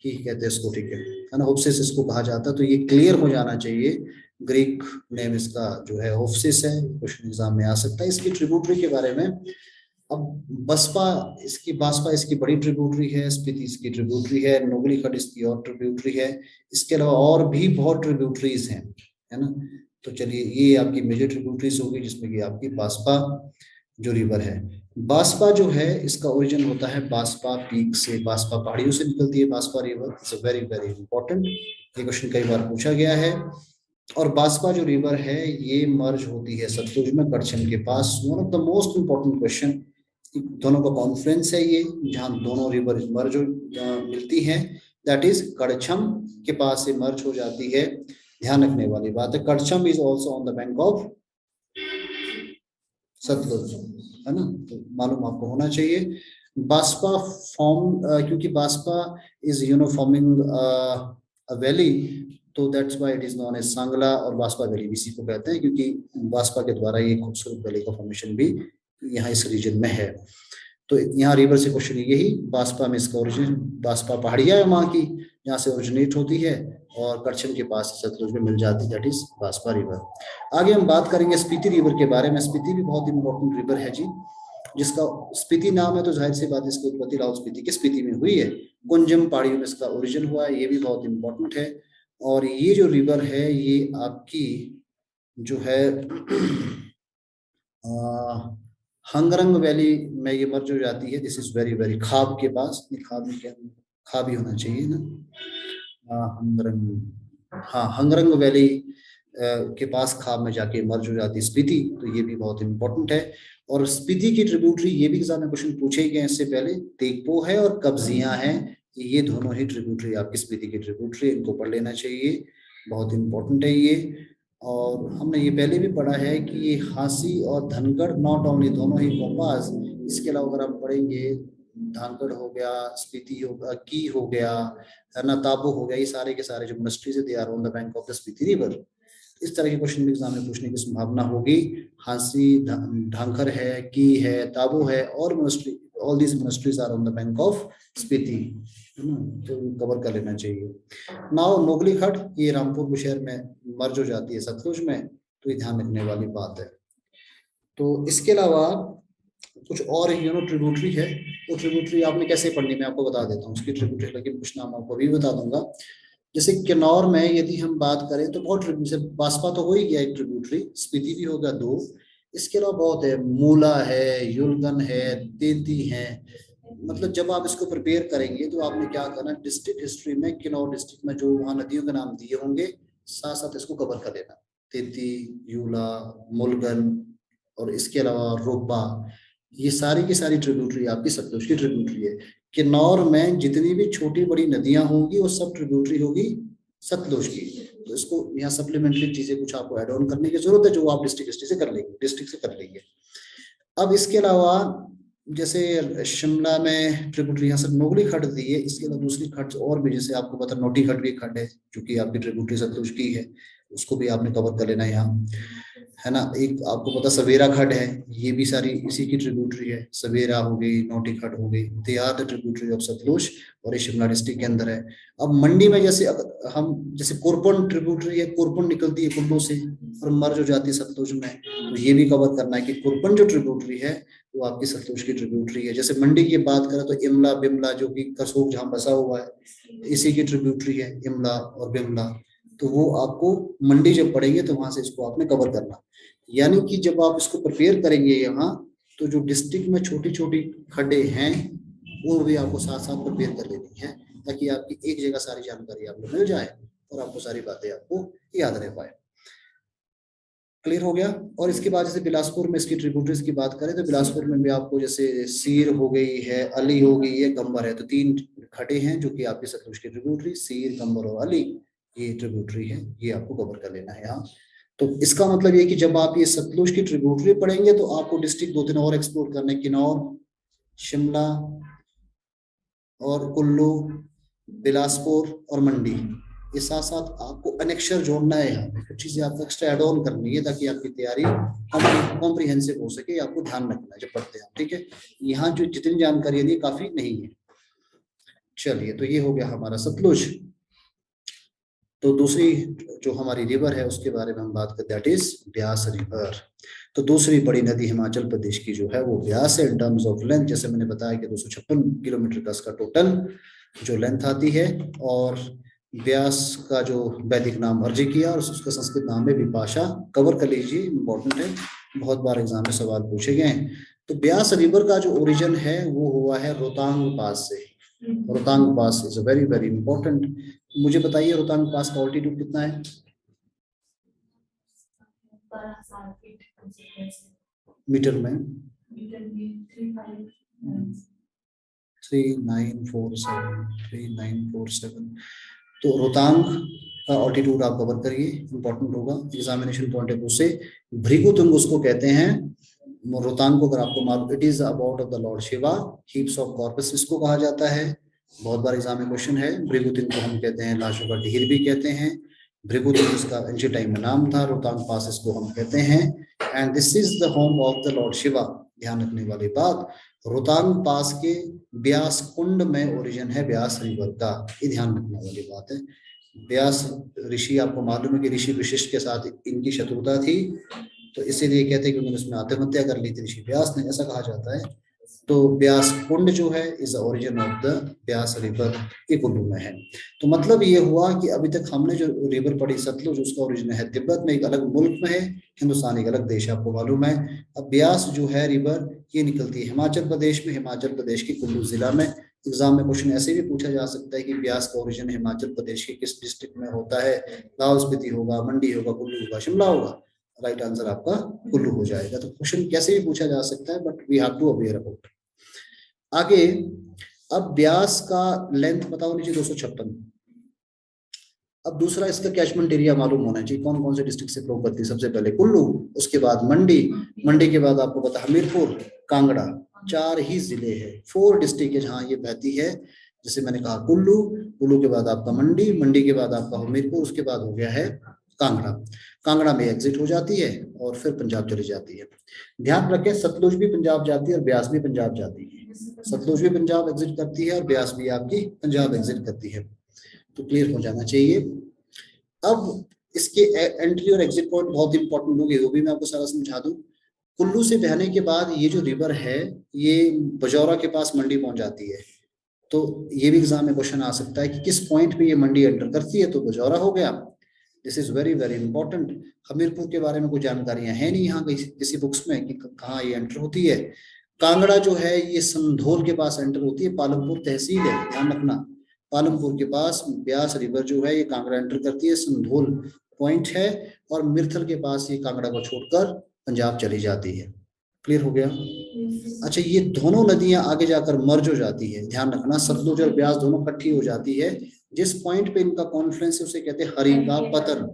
ही कहते हैं इसको, ठीक है ना, हुप्सिस इसको कहा जाता है। तो ये क्लियर हो जाना चाहिए, ग्रीक नेम इसका जो है हुप्सिस है, क्वेश्चन एग्जाम में आ सकता है। इसकी ट्रिब्यूटरी के बारे में, अब बासपा इसकी बड़ी ट्रिब्यूटरी है, स्पीति इसकी ट्रिब्यूटरी है, नोगली खड्ड इसकी और ट्रिब्यूटरी है। इसके अलावा और भी बहुत ट्रिब्यूटरीज हैं, है ना। तो चलिए ये आपकी मेजर ट्रिब्यूटरीज होगी, जिसमें कि आपकी बासपा जो रिवर है। बासपा जो है इसका ओरिजिन होता है बासपा पीक से, बासपा पहाड़ियों से निकलती है Baspa river. It's very very important, ये क्वेश्चन कई बार पूछा गया है। और बासपा जो रिवर है ये मर्ज होती है सतलुज में कड़छम के पास। One of the most important question, दोनों का कॉन्फ्रेंस है ये, जहां दोनों रिवर मर्ज मिलती हैं, दैट इज कड़छम के पास से मर्ज हो जाती है। ध्यान रखने वाली बात है, Karchham is also on the bank of Sutlej, है ना, तो मालूम आपको होना चाहिए। बासपा फॉर्म क्योंकि बासपा इज फॉर्मिंग वैली, तो that's why it is known as Sangla, और बासपा वैली इसी को कहते हैं क्योंकि बासपा के द्वारा ये खूबसूरत वैली का फॉर्मेशन भी यहाँ इस रीजन में है। तो यहाँ रिवर से क्वेश्चन यही, बासपा में इसका ओरिजिन, बासपा पहाड़िया है वहाँ की जहाँ से ओरिजिनेट होती है और करछन के पास सतलुज में मिल जाती है, दैट इज बासपा रिवर। आगे हम बात करेंगे स्पीति रिवर के बारे में। स्पीति भी बहुत इंपॉर्टेंट रिवर है जी, जिसका स्पीति नाम है तो जाहिर सी बात है इसकी उत्पत्ति लाहौल स्पीति के स्पीति में हुई है। कुंजम पहाड़ियों में इसका ओरिजिन हुआ है, ये भी बहुत इंपॉर्टेंट है। और ये जो रिवर है ये आपकी जो है हंगरंग वैली में ये मर्ज हो जाती है। दिस इज वेरी वेरी खाब के पास, खाब में क्या, खाब ही होना चाहिए ना, हंगरंग, हाँ हंगरंग वैली के पास खाब में जाके मर्ज हो जाती है स्पीति, तो ये भी बहुत इंपॉर्टेंट है। और स्पीति की ट्रिब्यूटरी, ये भी एग्जाम में क्वेश्चन पूछे गए इससे पहले, तेगपो है और कब्जियां हैं, ये दोनों ही ट्रिब्यूटरी आपकी स्पीति की ट्रिब्यूटरी, इनको पढ़ लेना चाहिए, बहुत इंपॉर्टेंट है ये। और हमने ये पहले भी पढ़ा है कि ये हांसी और धनगढ़ नॉट ओनली, दोनों ही कोपास, इसके अलावा अगर आप पढ़ेंगे धानगढ़ हो गया, स्पीति हो गया, की हो गया, है ना, ताबो हो गया, ये सारे के सारे जो मिनिस्ट्रीज है they are on the bank of the Spiti river. इस तरह के क्वेश्चन भी एग्जाम में पूछने की संभावना होगी। हांसी, ढांखर है, की है, ताबो है, और ministry, all these ministries are on the bank of Spiti, तो कवर कर लेना चाहिए। नाउ नोगली खट, ये रामपुर बुशहर में मर्ज हो जाती है सतलुज में, तो ये ध्यान रखने वाली बात है। तो इसके अलावा कुछ और ट्रिब्यूटरी है, वो ट्रिब्यूटरी आपने कैसे पढ़नी मैं आपको बता देता हूँ उसकी ट्रिब्यूटरी, लेकिन कुछ नाम आपको भी बता दूंगा। जैसे किन्नौर में यदि हम बात करें तो बहुत ट्रिब्यूटरी, बासपा तो हो ही गया एक ट्रिब्यूटरी, स्पीति भी होगा 2, इसके अलावा बहुत है, मूला है, युलगन है, तेती है। मतलब जब आप इसको प्रिपेयर करेंगे तो आपने क्या करना, डिस्ट्रिक्ट हिस्ट्री में किन्नौर डिस्ट्रिक्ट में जो वहाँ नदियों के नाम दिए होंगे साथ साथ इसको कवर कर लेना, तेती, यूला, मुलगन और इसके अलावा रोपा, ये सारी की सारी ट्रिब्यूटरी आपकी सतलुज की ट्रिब्यूटरी है। किन्नौर में जितनी भी छोटी बड़ी नदियां होंगी वो सब ट्रिब्यूटरी होगी सतलुज की। तो इसको यहाँ सप्लीमेंट्री चीजें कुछ आपको ऐड ऑन करने की जरूरत है, जो आप डिस्ट्रिक्ट हिस्ट्री से कर लेंगे, डिस्ट्रिक्ट से कर लेंगे। अब इसके अलावा जैसे शिमला में ट्रिब्यूटरी यहाँ से नोगली खड्ड दी है, इसके अलावा दूसरी खड्ड और भी, जैसे आपको पता नोटी खड्ड भी खड्ड है जो कि आपकी ट्रिब्यूटरी सतलुज की है, उसको भी आपने कवर कर लेना है यहाँ, है ना। एक आपको पता सवेरा खड्ड है, ये भी सारी इसी की ट्रिब्यूटरी है, सवेरा हो गई, नोटी खड्ड हो गई, they are the tributary of Sutlej, और ये शिमला डिस्ट्रिक्ट के अंदर है। अब मंडी में जैसे हम जैसे कोरपन ट्रिब्यूटरी है, कोरपन निकलती है कुल्लू से और मर्ज हो जाती है सतलुज में, तो ये भी कवर करना है कि कोरपन जो ट्रिब्यूटरी है वो आपकी सतलुज की ट्रिब्यूटरी है। जैसे मंडी की बात करें तो इमला बिमला जो कि करसोग जहाँ बसा हुआ है इसी की ट्रिब्यूटरी है, इमला और बिमला, तो वो आपको मंडी जब पढ़ेंगे तो वहां से इसको आपने कवर करना। यानी कि जब आप इसको प्रिपेयर करेंगे यहाँ, तो जो डिस्ट्रिक्ट में छोटी छोटी खड्डे हैं वो भी आपको साथ साथ प्रिपेयर कर लेनी है, ताकि आपकी एक जगह सारी जानकारी आपको मिल जाए और आपको सारी बातें आपको याद रह पाए। क्लियर हो गया। और इसके बाद जैसे बिलासपुर में इसकी ट्रिब्यूटरीज की बात करें तो बिलासपुर में भी आपको जैसे सीर हो गई है, अली हो गई है, गंबर है, तो 3 खड्डे हैं जो कि आपकी सतलुज की ट्रिब्यूटरी, सीर, गंबर और अली, ये ट्रिब्यूटरी है, ये आपको कवर कर लेना है यहाँ। तो इसका मतलब ये कि जब आप ये सतलुज की ट्रिब्यूटरी पढ़ेंगे तो आपको डिस्ट्रिक्ट 2-3 और एक्सप्लोर करने, किन्नौर, शिमला और कुल्लू, बिलासपुर और मंडी, ये साथ साथ आपको अनेक्शर जोड़ना है, यहाँ पे कुछ चीजें आपको एक्स्ट्रा एड ऑन करनी है ताकि आपकी तैयारी कॉम्प्रिहेंसिव हो सके, आपको ध्यान रखना है जब पढ़ते हैं, ठीक है। यहाँ जो जितनी जानकारी है काफी नहीं है। चलिए, तो ये हो गया हमारा सतलुज। तो दूसरी जो हमारी रिवर है उसके बारे में हम बात करते हैं, दैट इज ब्यास रिवर। तो दूसरी बड़ी नदी हिमाचल प्रदेश की जो है वो ब्यास है। इन टर्म्स ऑफ लेंथ जैसे मैंने बताया कि 256 किलोमीटर का इसका टोटल जो लेंथ आती है, और ब्यास का जो वैदिक नाम अर्जी किया और उसका संस्कृत नाम है विपाशा, कवर कर लीजिए, इंपॉर्टेंट है, बहुत बार एग्जाम में सवाल पूछे गए हैं। तो ब्यास रिवर का जो ओरिजिन है वो हुआ है रोहतांग पास से। रोहतांग पास इज वेरी वेरी इंपॉर्टेंट। मुझे बताइए रोहतांग पास का ऑल्टीट्यूड कितना है मीटर में? 3947। तो रोहतांग का ऑल्टीट्यूड आप कवर करिए, इंपॉर्टेंट होगा एग्जामिनेशन पॉइंट ऑफ व्यू से। भृगुतुंग उसको कहते हैं, रोहतांग को अगर आपको मालूम, it is about of the Lord Shiva, heaps of corpus इसको कहा जाता है, बहुत बार एग्जाम में क्वेश्चन है। भृगुतुंग को हम कहते हैं लाशों का ढेर भी कहते हैं, भृगुतुंग इसका एंशिएंट टाइम में नाम था, रोहतांग पास इसको हम कहते हैं, and this is the home of the Lord Shiva. ध्यान रखने वाली बात। रोहतांग पास के ब्यास कुंड में ओरिजिन है ब्यास रिवर का, ये ध्यान रखने वाली बात है। व्यास ऋषि, आपको मालूम है कि ऋषि वशिष्ठ के साथ इनकी शत्रुता थी, तो इसीलिए कहते हैं कि उन्होंने उसमें आत्महत्या कर ली थी ऋषि व्यास ने, ऐसा कहा जाता है। तो ब्यास कुंड जो है is the origin of the Beas river, ये कुल्लू में है। तो मतलब ये हुआ कि अभी तक हमने जो रिवर पढ़ी सतलुज, उसका ओरिजिन है तिब्बत में, एक अलग मुल्क में है, हिंदुस्तान एक अलग देश है, आपको मालूम है। अब ब्यास जो है रिवर, ये निकलती है हिमाचल प्रदेश में, हिमाचल प्रदेश के कुल्लू जिला में। एग्जाम में क्वेश्चन ऐसे भी पूछा जा सकता है कि ब्यास का ओरिजिन हिमाचल प्रदेश के किस डिस्ट्रिक्ट में होता है, लाहौल स्पीति होगा, मंडी होगा, कुल्लू होगा, शिमला होगा। राइट आंसर आपका कुल्लू हो जाएगा। तो क्वेश्चन कैसे भी पूछा जा सकता है, but we have to aware about. आगे, अब ब्यास का लेंथ बताओ नीचे 256। अब दूसरा इसका कैचमेंट एरिया मालूम होना चाहिए, कौन कौन से डिस्ट्रिक्ट से फ्लो करती है। सबसे पहले कुल्लू, उसके बाद मंडी, मंडी के बाद आपको पता हमीरपुर, कांगड़ा, 4 ही जिले हैं, 4 डिस्ट्रिक्ट है जहाँ ये बहती है। जैसे मैंने कहा कुल्लू, कुल्लू के बाद आपका मंडी, मंडी के बाद आपका हमीरपुर, उसके बाद हो गया है कांगड़ा। कांगड़ा में एग्जिट हो जाती है और फिर पंजाब चली जाती है। ध्यान रखें, सतलुज भी पंजाब जाती है और ब्यास भी पंजाब जाती है। सतलुज भी पंजाब एग्जिट करती है और ब्यास भी आपकी पंजाब एग्जिट करती है, तो क्लियर हो जाना चाहिए। अब इसके एंट्री और एग्जिट पॉइंट बहुत इंपॉर्टेंट होंगे, वो भी मैं आपको सारा समझा दूं। कुल्लू से बहने के बाद ये जो रिवर है, ये बजौरा के पास मंडी पहुंच जाती है। तो ये भी एग्जाम में क्वेश्चन आ सकता है कि किस पॉइंट पे ये मंडी एंटर करती है, तो बजौरा हो गया। This is very very important. Hamirpur के बारे में कोई जानकारियां है नहीं यहाँ किसी बुक्स में कि कहाँ ये एंटर होती है। कांगड़ा जो है ये संधोल के पास एंटर होती है, पालमपुर तहसील है, ध्यान रखना। पालमपुर के पास ब्यास रिवर जो है ये कांगड़ा एंटर करती है, संधोल पॉइंट है, और मिर्थल के पास ये कांगड़ा को छोड़कर पंजाब चली जाती है। क्लियर हो गया। अच्छा, ये दोनों नदियां आगे जाकर मर्ज हो जाती है, ध्यान रखना, सतलुज और ब्यास दोनों इकट्ठी हो जाती है। जिस पॉइंट पे इनका कॉन्फ्रेंस है उसे कहते हैं हरि का पतन।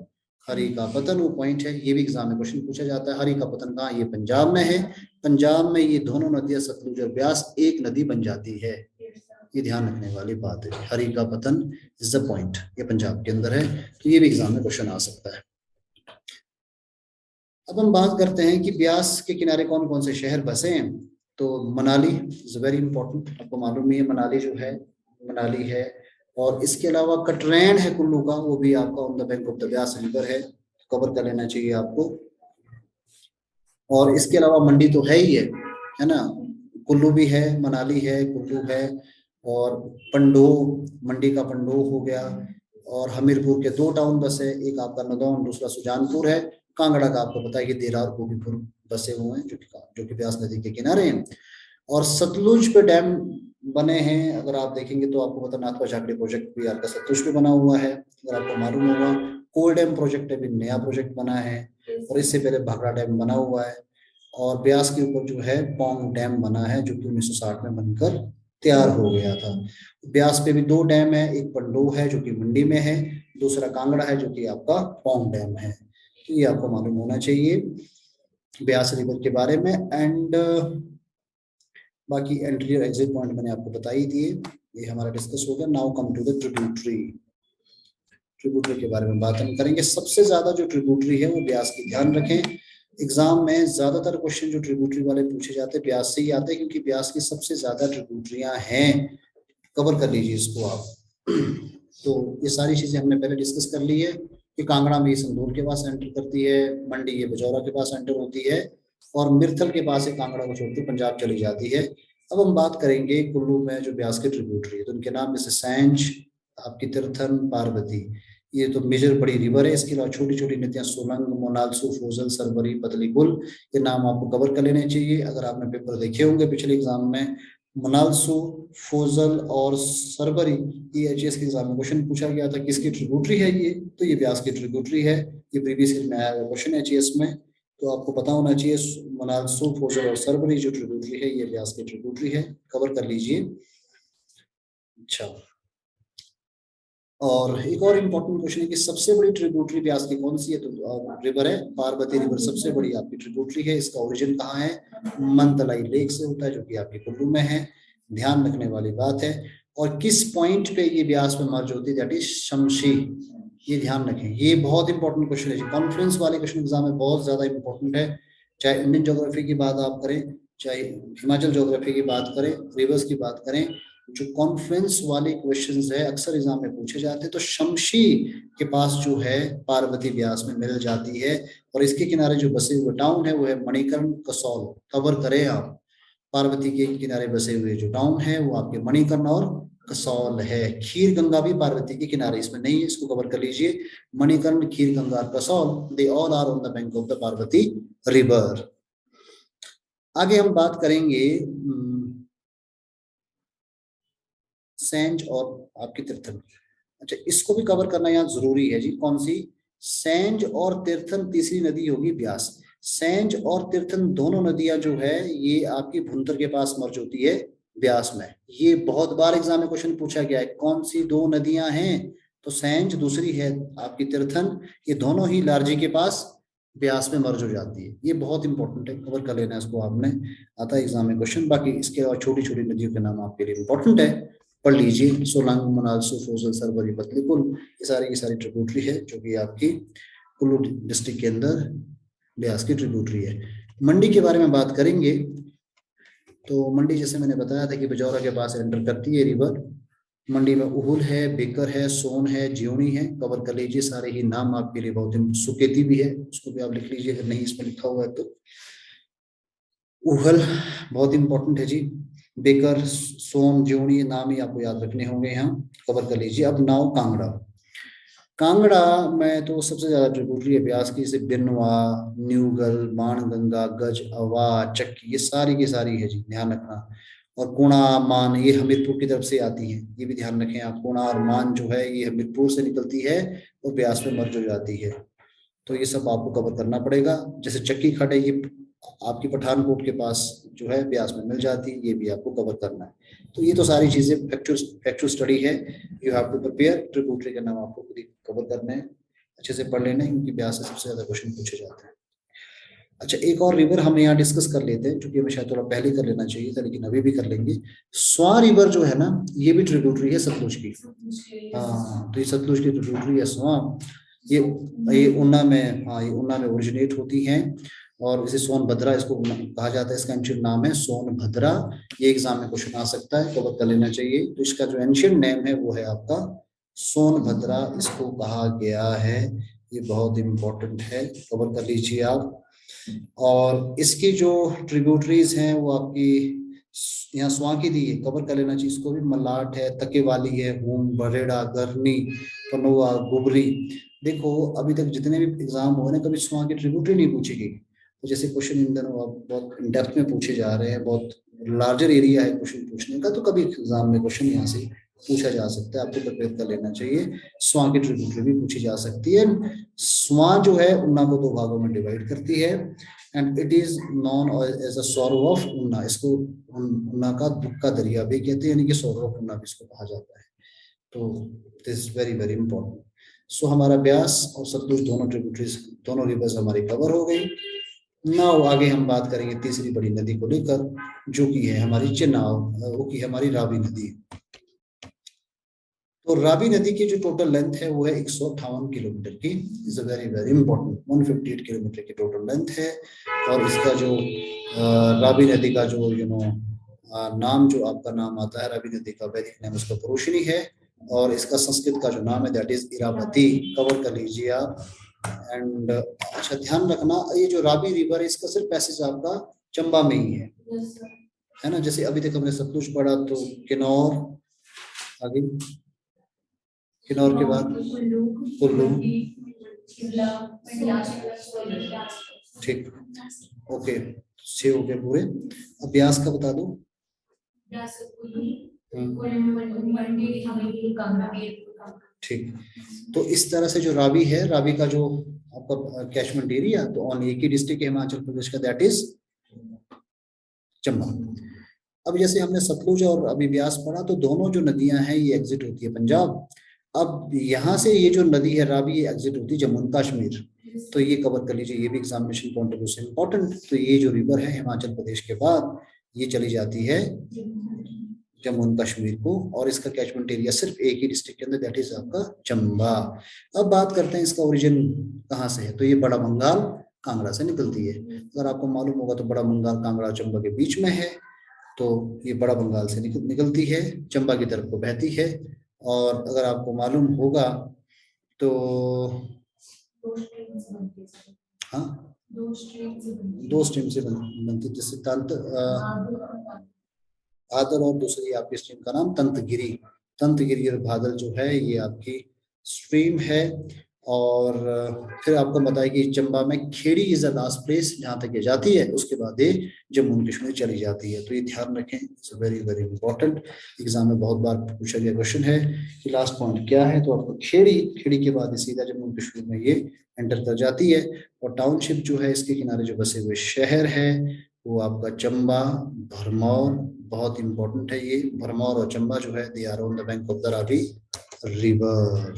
हरि का पतन वो पॉइंट है, ये भी एग्जाम में क्वेश्चन पूछा जाता है। हरि का पतन कहाँ, ये पंजाब में है। पंजाब में ये दोनों नदियां सतलुज और ब्यास एक नदी बन जाती है, ये ध्यान रखने वाली बात है। हरि का पतन इज द पॉइंट, ये पंजाब के अंदर है, तो ये भी एग्जाम में क्वेश्चन आ सकता है। अब हम बात करते हैं कि ब्यास के किनारे कौन कौन से शहर बसे हैं। तो मनाली इज वेरी इंपॉर्टेंट, आपको मालूम ही है मनाली जो है, मनाली है। और इसके अलावा कटरैन है कुल्लू का, वो भी आपका on the bank of the Beas river है, कवर कर लेना चाहिए आपको। और इसके अलावा मंडी तो है ही है ना, कुल्लू भी है, मनाली है, कुल्लू है, और पंडोह, मंडी का पंडोह हो गया। और हमीरपुर के 2 टाउन बसे, एक आपका नदौन, दूसरा सुजानपुर है। कांगड़ा का आपको पता है कि देरा और गोबीपुर बसे हुए हैं, जो कि ब्यास नदी के किनारे हैं। और सतलुज पे डैम बने हैं, अगर आप देखेंगे तो आपको पता नाथपा झाकड़ी प्रोजेक्ट भी आपका सतलुज पे बना हुआ है, अगर आपको मालूम होगा। कोल डैम प्रोजेक्ट अभी नया प्रोजेक्ट बना है, और इससे पहले भाखड़ा डैम बना हुआ है। और ब्यास के ऊपर जो है पौंग डैम बना है, जो कि 1960 में बनकर तैयार हो गया था। ब्यास पे भी 2 डैम है, एक पंडोह है जो कि मंडी में है, दूसरा कांगड़ा है जो कि आपका पौंग डैम है। तो ये आपको मालूम होना चाहिए ब्यास रिवर के बारे में। एंड बाकी एंट्री और एग्जिट पॉइंट मैंने आपको बता ही दिए, ये हमारा डिस्कस हो गया। Now come to the tributary. Tributary के बारे में बात हम करेंगे। सबसे ज्यादा जो ट्रिब्यूटरी है वो ब्यास की, ध्यान रखें। एग्जाम में ज्यादातर क्वेश्चन जो ट्रिब्यूटरी वाले पूछे जाते हैं ब्यास से ही आते हैं, क्योंकि ब्यास की सबसे ज्यादा ट्रिब्यूटरियां हैं। कवर कर लीजिए इसको आप। तो ये सारी चीजें हमने पहले डिस्कस कर ली है कि कांगड़ा में संधूल के पास एंटर करती है, मंडी ये बजौरा के पास एंटर होती है, और मिर्थल के पास एक कांगड़ा को छोड़कर पंजाब चली जाती है। अब हम बात करेंगे कुल्लू में जो ब्यास की ट्रिब्यूटरी है, तो उनके नाम जैसे सैंज, आपकी तीर्थन, पार्वती, ये तो मेजर बड़ी रिवर है। इसके अलावा छोटी छोटी नदियां सोलंग, मोनाल्सू, फोजल, सरवरी, पतली गुल, ये नाम आपको कवर कर लेने चाहिए। अगर आपने पेपर देखे होंगे पिछले एग्जाम में, मोनाल्सू, फोजल और सरवरी, ये एचएएस के एग्जाम में क्वेश्चन पूछा गया था किसकी ट्रिब्यूटरी है ये, तो ये ब्यास की ट्रिब्यूटरी है। ये प्रीवियस ईयर में आया हुआ क्वेश्चन एचएएस में, तो आपको पता होना चाहिए मोनाल्सू, फोजल और सरवरी जो ट्रिब्यूटरी है ये ब्यास की ट्रिब्यूटरी है, कवर कर लीजिए। अच्छा, और एक और इम्पोर्टेंट क्वेश्चन है कि सबसे बड़ी ट्रिब्यूटरी ब्यास की कौन सी है, तो रिवर है पार्वती रिवर, सबसे बड़ी आपकी ट्रिब्यूटरी है। इसका ओरिजिन कहाँ है, मनतलाई लेक से होता है, जो कि आपके कुल्लू में है, ध्यान रखने वाली बात है। और किस पॉइंट पे ये ब्यास में मर्ज होती है, दैट इज शमशी, ये ध्यान रखें। ये बहुत इंपॉर्टेंट क्वेश्चन है, कॉन्फ्रेंस वाले क्वेश्चन एग्जाम में बहुत ज्यादा इंपॉर्टेंट है, चाहे इंडियन ज्योग्राफी की बात आप करें, चाहे हिमाचल ज्योग्राफी की बात करें, रिवर्स की बात करें, जो कॉन्फ्लुएंस वाले क्वेश्चंस है अक्सर एग्जाम में पूछे जाते हैं। तो शमशी के पास जो है पार्वती ब्यास में मिल जाती है, और इसके किनारे जो बसे हुए टाउन है वो है मणिकर्ण कसौल। कवर करें आप, पार्वती के किनारे बसे हुए जो टाउन है वो आपके मणिकर्ण और कसौल है। खीर गंगा भी पार्वती के किनारे इसमें नहीं है, इसको कवर कर लीजिए। Manikaran, Kheer Ganga, Kasol, they all are on the bank of the Parvati river. आगे हम बात करेंगे सेंज और आपकी तीर्थन। अच्छा, इसको भी कवर करना यहाँ जरूरी है जी। कौन सी? सेंज और तीर्थन, तीसरी नदी होगी ब्यास। सेंज और तीर्थन दोनों नदियां जो है ये आपकी भुंतर के पास मर्ज होती है ब्यास में। ये बहुत बार एग्जाम में क्वेश्चन पूछा गया है, कौन सी दो नदियां हैं? तो सेंज, दूसरी है आपकी तीर्थन, ये दोनों ही लारजी के पास ब्यास में मर्ज हो जाती है। ये बहुत इंपॉर्टेंट है, कवर कर लेना इसको आपने, आता है एग्जाम में क्वेश्चन। बाकी इसके अलावा छोटी छोटी नदियों के नाम आपके लिए इंपॉर्टेंट है, पढ़ लीजिए। सोलांग, मनालसू, फोजल, सरवरी, पतलीकुल, ये सारी की सारी ट्रिब्यूटरी है जो कि आपकी कुल्लू डिस्ट्रिक्ट के अंदर ब्यास की ट्रिब्यूटरी है। मंडी के बारे में बात करेंगे तो मंडी जैसे मैंने बताया था कि बिजौरा के पास एंटर करती है रिवर। मंडी में उहुल है, बेकर है, सोन है, ज्योनी है, कवर कर लीजिए। सारे ही नाम आपके लिए बहुत, सुकेती भी है, उसको भी आप लिख लीजिए अगर नहीं इसमें लिखा हुआ है तो। उहल बहुत इंपॉर्टेंट है जी। बेकर, सोन, ज्योनी नाम ही आपको याद रखने होंगे, यहाँ कवर कर लीजिए। अब नाव कांगड़ा। कांगड़ा में तो सबसे ज्यादा ट्रिब्यूटरी है ब्यास की, जैसे बिनवा, न्यूगल, बाणगंगा, गज, अवा, चक्की, ये सारी की सारी है जी, ध्यान रखना। और कुणा, मान, ये हमीरपुर की तरफ से आती है, ये भी ध्यान रखें आप। कुणा और मान जो है ये हमीरपुर से निकलती है और ब्यास में मर्ज हो जाती है। तो ये सब आपको कवर करना पड़ेगा। जैसे चक्की खड़ है, ये आपकी पठानकोट के पास जो है ब्यास में मिल जाती है, ये भी आपको कवर करना है। तो ये तो सारी चीजें फैक्चुअल स्टडी है, you have to prepare. Tributary का नाम आपको खुद ही कवर करना है, अच्छे से पढ़ लेना है, क्योंकि ब्यास से सबसे ज्यादा क्वेश्चन पूछे जाते हैं। अच्छा, एक और रिवर हम यहाँ डिस्कस कर लेते हैं, क्योंकि हमें शायद थोड़ा पहले कर लेना चाहिए था, लेकिन अभी भी कर लेंगे। स्वा रिवर जो है ना, ये भी ट्रिब्यूटरी है सतलुज की। हाँ, तो ये सतलुज की ट्रिब्यूटरी है स्वा। ये ऊना में, हाँ, ये ऊना में ओरिजिनेट होती हैं, और इसे सोनभद्रा इसको कहा जाता है। इसका एंशियंट नाम है सोनभद्रा। ये एग्जाम में क्वेश्चन आ सकता है, कवर कर लेना चाहिए। तो इसका जो एंशियंट नेम है वो है आपका सोनभद्रा, इसको कहा गया है। ये बहुत इंपॉर्टेंट है, कवर कर लीजिए आप। और इसकी जो ट्रिब्यूटरीज हैं वो आपकी यहाँ स्वां की दी है, कवर कर लेना चाहिए इसको भी। मलाट है, तकेवाली है, हूम, बरेड़ा, गरनी, पनुआ, गुबरी। देखो अभी तक जितने भी एग्जाम हुए ना, कभी स्वां की ट्रिब्यूटरी नहीं पूछी गई। तो जैसे क्वेश्चन इन दिनों अब बहुत डेप्थ में पूछे जा रहे हैं, बहुत लार्जर एरिया है क्वेश्चन पूछने का, तो कभी एग्जाम में क्वेश्चन यहाँ से पूछा जा सकता है, आपको प्रिपेयर कर लेना चाहिए। स्वां की ट्रिब्यूटरी भी पूछी जा सकती है। स्वां जो है उन्ना को 2 भागों में डिवाइड करती है, and it is known as a sorrow of Una. इसको उन्ना का दुख का दरिया भी कहते हैं, यानी कि सॉरो ऑफ उन्ना भी इसको कहा जाता है। तो दिस वेरी वेरी इंपॉर्टेंट। सो हमारा ब्यास और सतलुज दोनों ट्रिब्यूटरीज, दोनों रिवर्स हमारी कवर हो गई। नाउ आगे हम बात करेंगे तीसरी बड़ी नदी को लेकर, जो कि है हमारी चेनाब, वो की हमारी रावी नदी। तो रावी नदी की जो टोटल लेंथ है वो है 158 किलोमीटर की। Is a very very important, 158 kilometre की टोटल लेंथ है। और इसका जो रावी नदी का जो नाम, जो आपका नाम आता है रावी नदी का, वैदिक नाम उसका पुरुषनी है, और इसका संस्कृत का जो नाम है दैट इज इरावती। कवर कर लीजिए आप। एंड अच्छा, ध्यान रखना, ये जो रावी रिवर है इसका सिर्फ पैसेज आपका चंबा में ही है ना। जैसे अभी तक हमने सतलुज पढ़ा, तो किन्नौर, आगे किन्नौर के बाद कुल्लू, ठीक, ओके, 6 हो गए पूरे। अब ब्यास का बता दो। ठीक, तो इस तरह से जो रावी है, रावी का जो आपका कैचमेंट एरिया, तो ऑन एक ही डिस्ट्रिक्ट है हिमाचल प्रदेश का, दैट इज चंबा। अब जैसे हमने सतलुज और अभी ब्यास पढ़ा, तो दोनों जो नदियां हैं ये एग्जिट होती है पंजाब। अब यहाँ से ये जो नदी है रावी, ये एग्जिट होती है जम्मू एंड कश्मीर। तो ये कवर कर लीजिए, ये भी एग्जामिनेशन पॉइंट ऑफ व्यू से इंपॉर्टेंट। तो ये जो रिवर है हिमाचल प्रदेश के बाद ये चली जाती है जम्मू एंड कश्मीर को, और इसका कैचमेंट एरिया सिर्फ एक ही डिस्ट्रिक्ट के अंदर, दैट इज आपका चंबा। अब बात करते हैं इसका ओरिजिन कहाँ से है। तो ये बड़ा बंगाल, कांगड़ा से निकलती है। अगर आपको मालूम होगा तो बड़ा बंगाल कांगड़ा चंबा के बीच में है, तो ये बड़ा बंगाल से निकलती है, चंबा की तरफ को बहती है। और अगर आपको मालूम होगा तो हाँ, दो स्ट्रीम से बनती, जैसे भादल और दूसरी आपकी स्ट्रीम का नाम तंतगिरी। तंतगिरी और भादल जो है ये आपकी स्ट्रीम है। और फिर आपको बताया कि चंबा में Kheri is the last place जहां तक ये जाती है, उसके बाद ये जम्मू एंड कश्मीर चली जाती है। तो ये ध्यान रखें, it's very very important. Exam में बहुत बार पूछा गया क्वेश्चन है कि लास्ट पॉइंट क्या है, तो आपको खेड़ी, खेड़ी के बाद सीधा जम्मू एंड कश्मीर में ये एंटर कर जाती है। और टाउनशिप जो है, इसके किनारे जो बसे हुए शहर है वो आपका चंबा, भरमौर, बहुत इंपॉर्टेंट है ये। भरमौर और चंबा जो है they are on the bank of the Ravi river.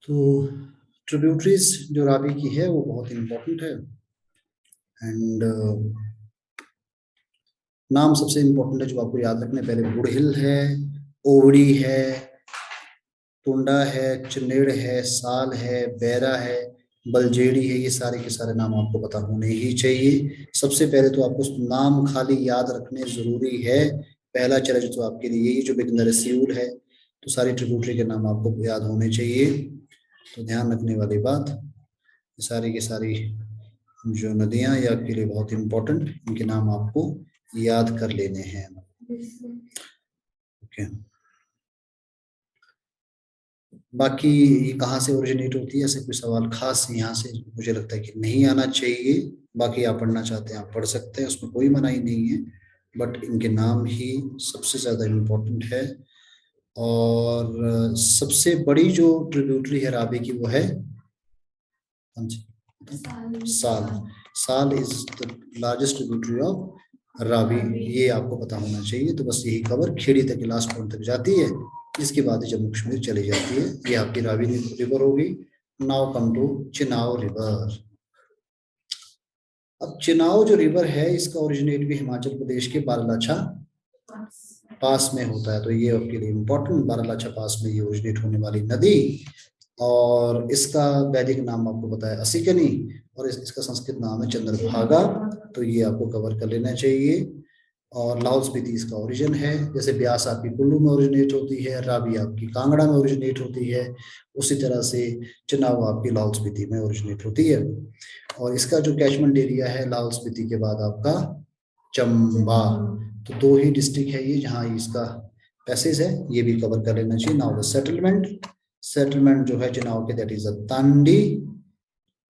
तो ट्रिब्यूटरीज जो रावी की है वो बहुत इंपॉर्टेंट है। एंड नाम सबसे इंपॉर्टेंट है जो आपको याद रखने, पहले बुढ़हिल है, ओवड़ी है, टुंडा है, चनेड़ है, साल है, बैरा है, बलजेड़ी है। ये सारे के सारे नाम आपको पता होने ही चाहिए। सबसे पहले तो आपको नाम खाली याद रखने जरूरी है। पहला चैलेंज तो आपके लिए यही जो बिगिनर सियूल है, तो सारी ट्रिब्यूटरी के नाम आपको याद होने चाहिए। तो ध्यान रखने वाली बात, सारी की सारी जो नदियां ये आपके लिए बहुत इंपॉर्टेंट, इनके नाम आपको याद कर लेने हैं। ओके, बाकी ये कहाँ से ओरिजिनेट होती है, ऐसे कोई सवाल खास यहाँ से मुझे लगता है कि नहीं आना चाहिए। बाकी आप पढ़ना चाहते हैं आप पढ़ सकते हैं, उसमें कोई मनाही नहीं है, बट इनके नाम ही सबसे ज्यादा इम्पोर्टेंट है। और सबसे बड़ी जो ट्रिब्यूटरी है रावी की वो है साल। साल is the largest tributary of Ravi, ये आपको पता होना चाहिए। तो बस यही खबर खेड़ी तक के लास्ट पॉइंट तक जाती है, इसके बाद जम्मू कश्मीर चली जाती है। ये आपकी रावी रिवर होगी। Now come to Chenab river. अब चिनाव जो रिवर है इसका ओरिजिनेट भी हिमाचल प्रदेश के बारालाचा पास में होता है। तो ये आपके लिए इम्पोर्टेंट, बारालाचा पास में ये ओरिजिनेट होने वाली नदी। और इसका वैदिक नाम आपको पता है असिकनी, और इसका संस्कृत नाम है चंद्रभागा। तो ये आपको कवर कर लेना चाहिए। और लाहौल स्पीति इसका ओरिजिन है। जैसे ब्यास आपकी कुल्लू में ओरिजिनेट होती है, रावी आपकी कांगड़ा में ओरिजिनेट होती है, उसी तरह से चिनाव आपकी लाहौल स्पीति में ओरिजिनेट होती है। और इसका जो कैचमेंट एरिया है लाहौल स्पीति के बाद आपका चंबा। तो दो ही डिस्ट्रिक्ट है ये जहाँ इसका पैसेज है, ये भी कवर कर लेना चाहिए। नाउ द सेटलमेंट, सेटलमेंट जो है चिनाव के दैट इज तांडी,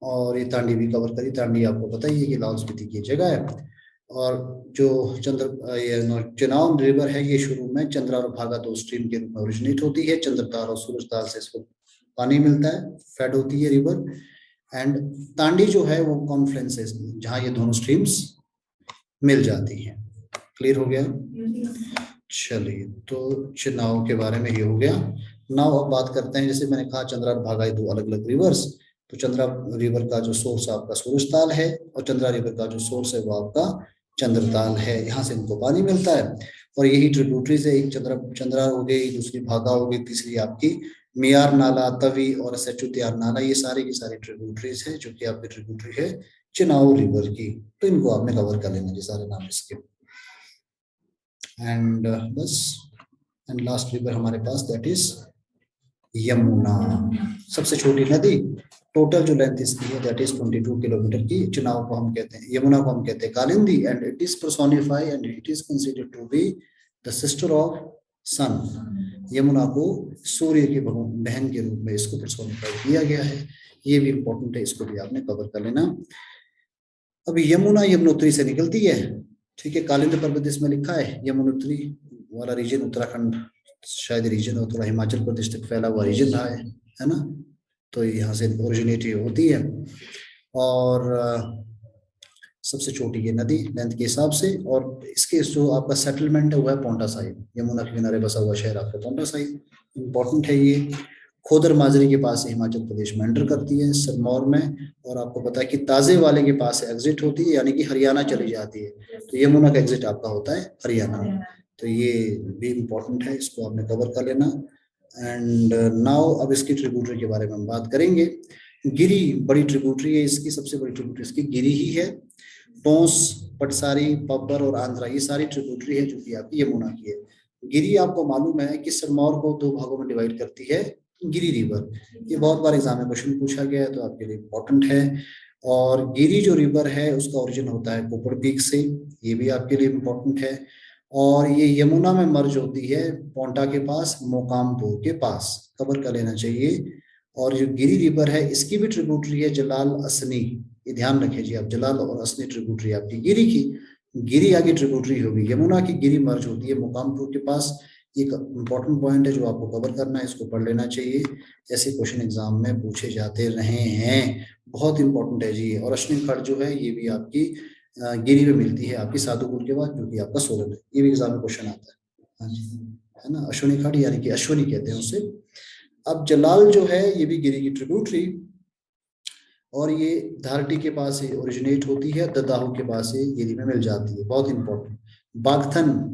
और ये तांडी भी कवर करी। तांडी आपको पता ही है कि लाहौल स्पीति की जगह है। और जो चिनाव रिवर है ये शुरू में चंद्रा और भागा दो स्ट्रीम के रूप में ओरिजिनेट होती है। चंद्रताल और सूरजताल से इसको पानी मिलता है, फेड होती है रिवर। एंड तांडी जो है वो कॉन्फ्लुएंस है जहाँ ये दोनों स्ट्रीम्स मिल जाती हैं। क्लियर हो गया? चलिए, तो चिनाव के बारे में ये हो गया। नाउ अब बात करते हैं, जैसे मैंने कहा चंद्रा और भागा दो अलग अलग रिवर्स। तो चंद्रा रिवर का जो सोर्स आपका सूरजताल है, और चंद्रा रिवर का जो सोर्स है वो आपका चंद्रताल है। यहाँ से इनको पानी मिलता है। और यही ट्रिब्यूटरीज है, एक चंद्रा हो गई, दूसरी भागा हो गई, तीसरी आपकी मियार नाला, तवी और सचुतियार नाला। ये सारी की सारी ट्रिब्यूटरीज है जो कि आपकी ट्रिब्यूटरी है चिनाव रिवर की। तो इनको आपने कवर कर लेना, ये सारे नाम इसके। एंड बस, एंड लास्ट रिवर हमारे पास दैट इज यमुना, सबसे छोटी नदी। टोटल जो लेंथ इसकी है दैट इज 22 किलोमीटर की। चुनाव को हम कहते हैं, यमुना को हम कहते हैं Kalindi. And it is personify and it is considered to be the sister of sun. Yamuna को सूर्य की बहन के रूप में इसको पर्सोनिफाई किया गया है। ये भी इंपॉर्टेंट है, इसको भी आपने कवर कर लेना। अभी यमुना यमुनोत्री से निकलती है, ठीक है। कालिंदी पर्वत इसमें लिखा है, यमुनोत्री वाला रीजन उत्तराखंड शायद रीजन हो, थोड़ा हिमाचल प्रदेश तक फैला हुआ रीजन रहा है ना। तो यहाँ से ओरिजिनेट होती है। और सबसे छोटी ये नदी लेंथ के हिसाब से। और इसके जो आपका सेटलमेंट है वो है पोंटा साहिब, यमुना के किनारे बसा हुआ शहर आपका पोंटा साहिब। इंपॉर्टेंट है ये। खोदर माजरी के पास से हिमाचल प्रदेश में एंटर करती है, सिरमौर में। और आपको पता है कि ताजे वाले के पास से एग्जिट होती है, यानी कि हरियाणा चली जाती है। तो यमुना का एग्जिट आपका होता है हरियाणा। तो ये भी इम्पोर्टेंट है, इसको आपने कवर कर लेना। एंड नाउ अब इसकी ट्रिब्यूटरी के बारे में हम बात करेंगे। गिरी बड़ी ट्रिब्यूटरी है इसकी, सबसे बड़ी ट्रिब्यूटरी इसकी गिरी ही है। टोंस, पटसारी, पब्बर और आंध्रा ये सारी ट्रिब्यूटरी है जो कि आपकी यमुना की है। गिरी आपको मालूम है कि सिरमौर को 2 भागों में डिवाइड करती है गिरी रिवर। ये बहुत बार एग्जाम में क्वेश्चन पूछा गया है तो आपके लिए इम्पोर्टेंट है। और गिरी जो रिवर है उसका ओरिजिन होता है कोपर पीक से, ये भी आपके लिए इम्पोर्टेंट है। और ये यमुना में मर्ज होती है पोंटा के पास, मोकामपुर के पास, कवर कर लेना चाहिए। और जो गिरी रिवर है इसकी भी ट्रिब्यूटरी है जलाल असनी, ये ध्यान रखिए जी आप, जलाल और असनी ट्रिब्यूटरी आपकी गिरी की, गिरी आगे ट्रिब्यूटरी होगी, यमुना की गिरी मर्ज होती है मुकामपुर के पास। एक इंपॉर्टेंट पॉइंट है जो आपको कवर करना है, इसको पढ़ लेना चाहिए, ऐसे क्वेश्चन एग्जाम में पूछे जाते रहे हैं, बहुत इंपॉर्टेंट है जी। और अश्विनी खड़ जो है ये भी आपकी गिरी में मिलती है आपकी साधुपुर के बाद, जो कि आपका सोलन है, ये भी एग्जाम में क्वेश्चन आता है। हाँ जी, है ना, अश्विनी खड़ यानी कि अश्विनी कहते हैं उसे। अब जलाल जो है ये भी गिरी की ट्रिब्यूटरी, और ये धारटी के पास से ओरिजिनेट होती है, ददाहू के पास से गिरी में मिल जाती है, बहुत इंपॉर्टेंट। बागथन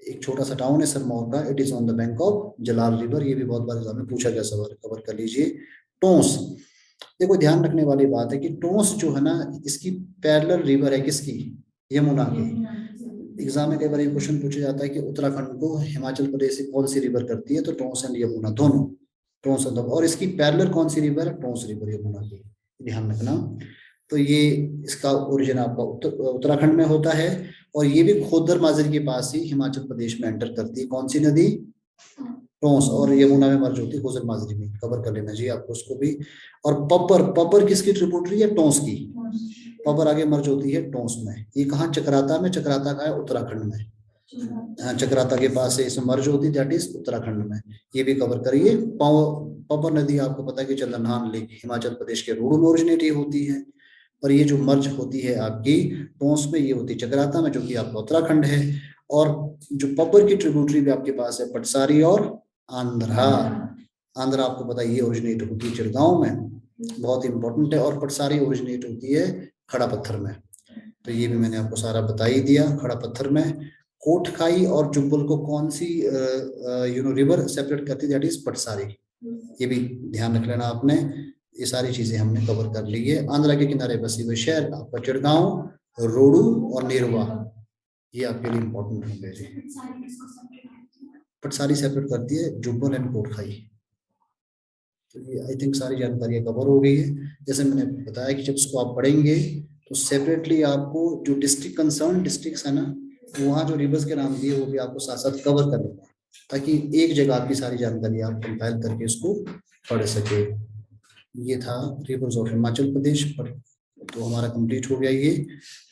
एक छोटा सा टाउन है सिरमौर का, it is on the bank of Jalal river, ये भी बहुत बार एग्जाम में पूछा गया सवाल, कवर कर लीजिए। टोंस, देखो ध्यान रखने वाली बात है कि टोंस जो है ना इसकी पैरेलल रिवर है किसकी, यमुना की। एग्जाम में कई बार ये क्वेश्चन पूछा जाता है कि उत्तराखंड को हिमाचल प्रदेश से कौन सी रिवर करती है, तो टोंस एंड यमुना दोनों, टोंस और इसकी पैरेलल कौन सी रिवर है, टोंस रिवर यमुना की, ध्यान रखना। तो ये इसका ओरिजिन आपका उत्तराखंड में होता है, और ये भी खोदर माजरी के पास ही हिमाचल प्रदेश में एंटर करती है, कौन सी नदी, टोंस, और यमुना में मर्ज होती है खोजर माजरी में, कवर कर लेना जी आपको उसको भी। और पब्बर, पब्बर किसकी ट्रिब्यूटरी है, टोंस की, पब्बर आगे मर्ज होती है टोंस में। ये कहाँ, चक्राता में, चक्राता का है उत्तराखंड में, चक्राता के पास से इसमें मर्ज होती है, दैट इज उत्तराखंड में, ये भी कवर करिए। पब्बर नदी आपको पता है कि चंद्रनान लेक हिमाचल प्रदेश के रोहडू में ओरिजिनेट होती है, और ये जो मर्ज होती है आपकी टोंस में, ये होती है चक्राता में, जो कि आपका उत्तराखंड है। और जो पब्बर की ट्रिब्यूटरी भी आपके पास है पटसारी और आंध्रा, आंध्रा आपको पता है ये ओरिजिनेट होती है चिड़गांव में, बहुत इंपॉर्टेंट है। और पटसारी ओरिजिनेट होती है खड़ा पत्थर में, तो ये भी मैंने आपको सारा बता ही दिया। खड़ा पत्थर में कोटखाई और जुब्बल को कौन सी रिवर सेपरेट करती है, दैट इज पटसारी, ये भी ध्यान रख लेना आपने। ये सारी चीजें हमने कवर कर ली है। आंध्रा के किनारे बसे हुए शहर आपका चिड़गांव, रोडू और नेरवा, ये आपके लिए इंपॉर्टेंट होंगे। पटसारी सेपरेट करती है जुब्बल एंड कोटखाई। तो ये आई थिंक सारी जानकारी कवर हो गई है। जैसे मैंने बताया कि जब इसको आप पढ़ेंगे तो सेपरेटली आपको जो डिस्ट्रिक्ट कंसर्न डिस्ट्रिक्ट्स है ना, वहाँ जो रिवर्स के नाम दिए वो भी आपको साथ साथ कवर कर लेना, ताकि एक जगह आपकी सारी जानकारी आप कंपाइल करके इसको पढ़ सके। ये था रिवर्स ऑफ हिमाचल प्रदेश पर, तो हमारा कंप्लीट हो गया ये।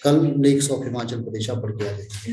कल लेक्स ऑफ हिमाचल प्रदेश आप पढ़ के आ जाएंगे।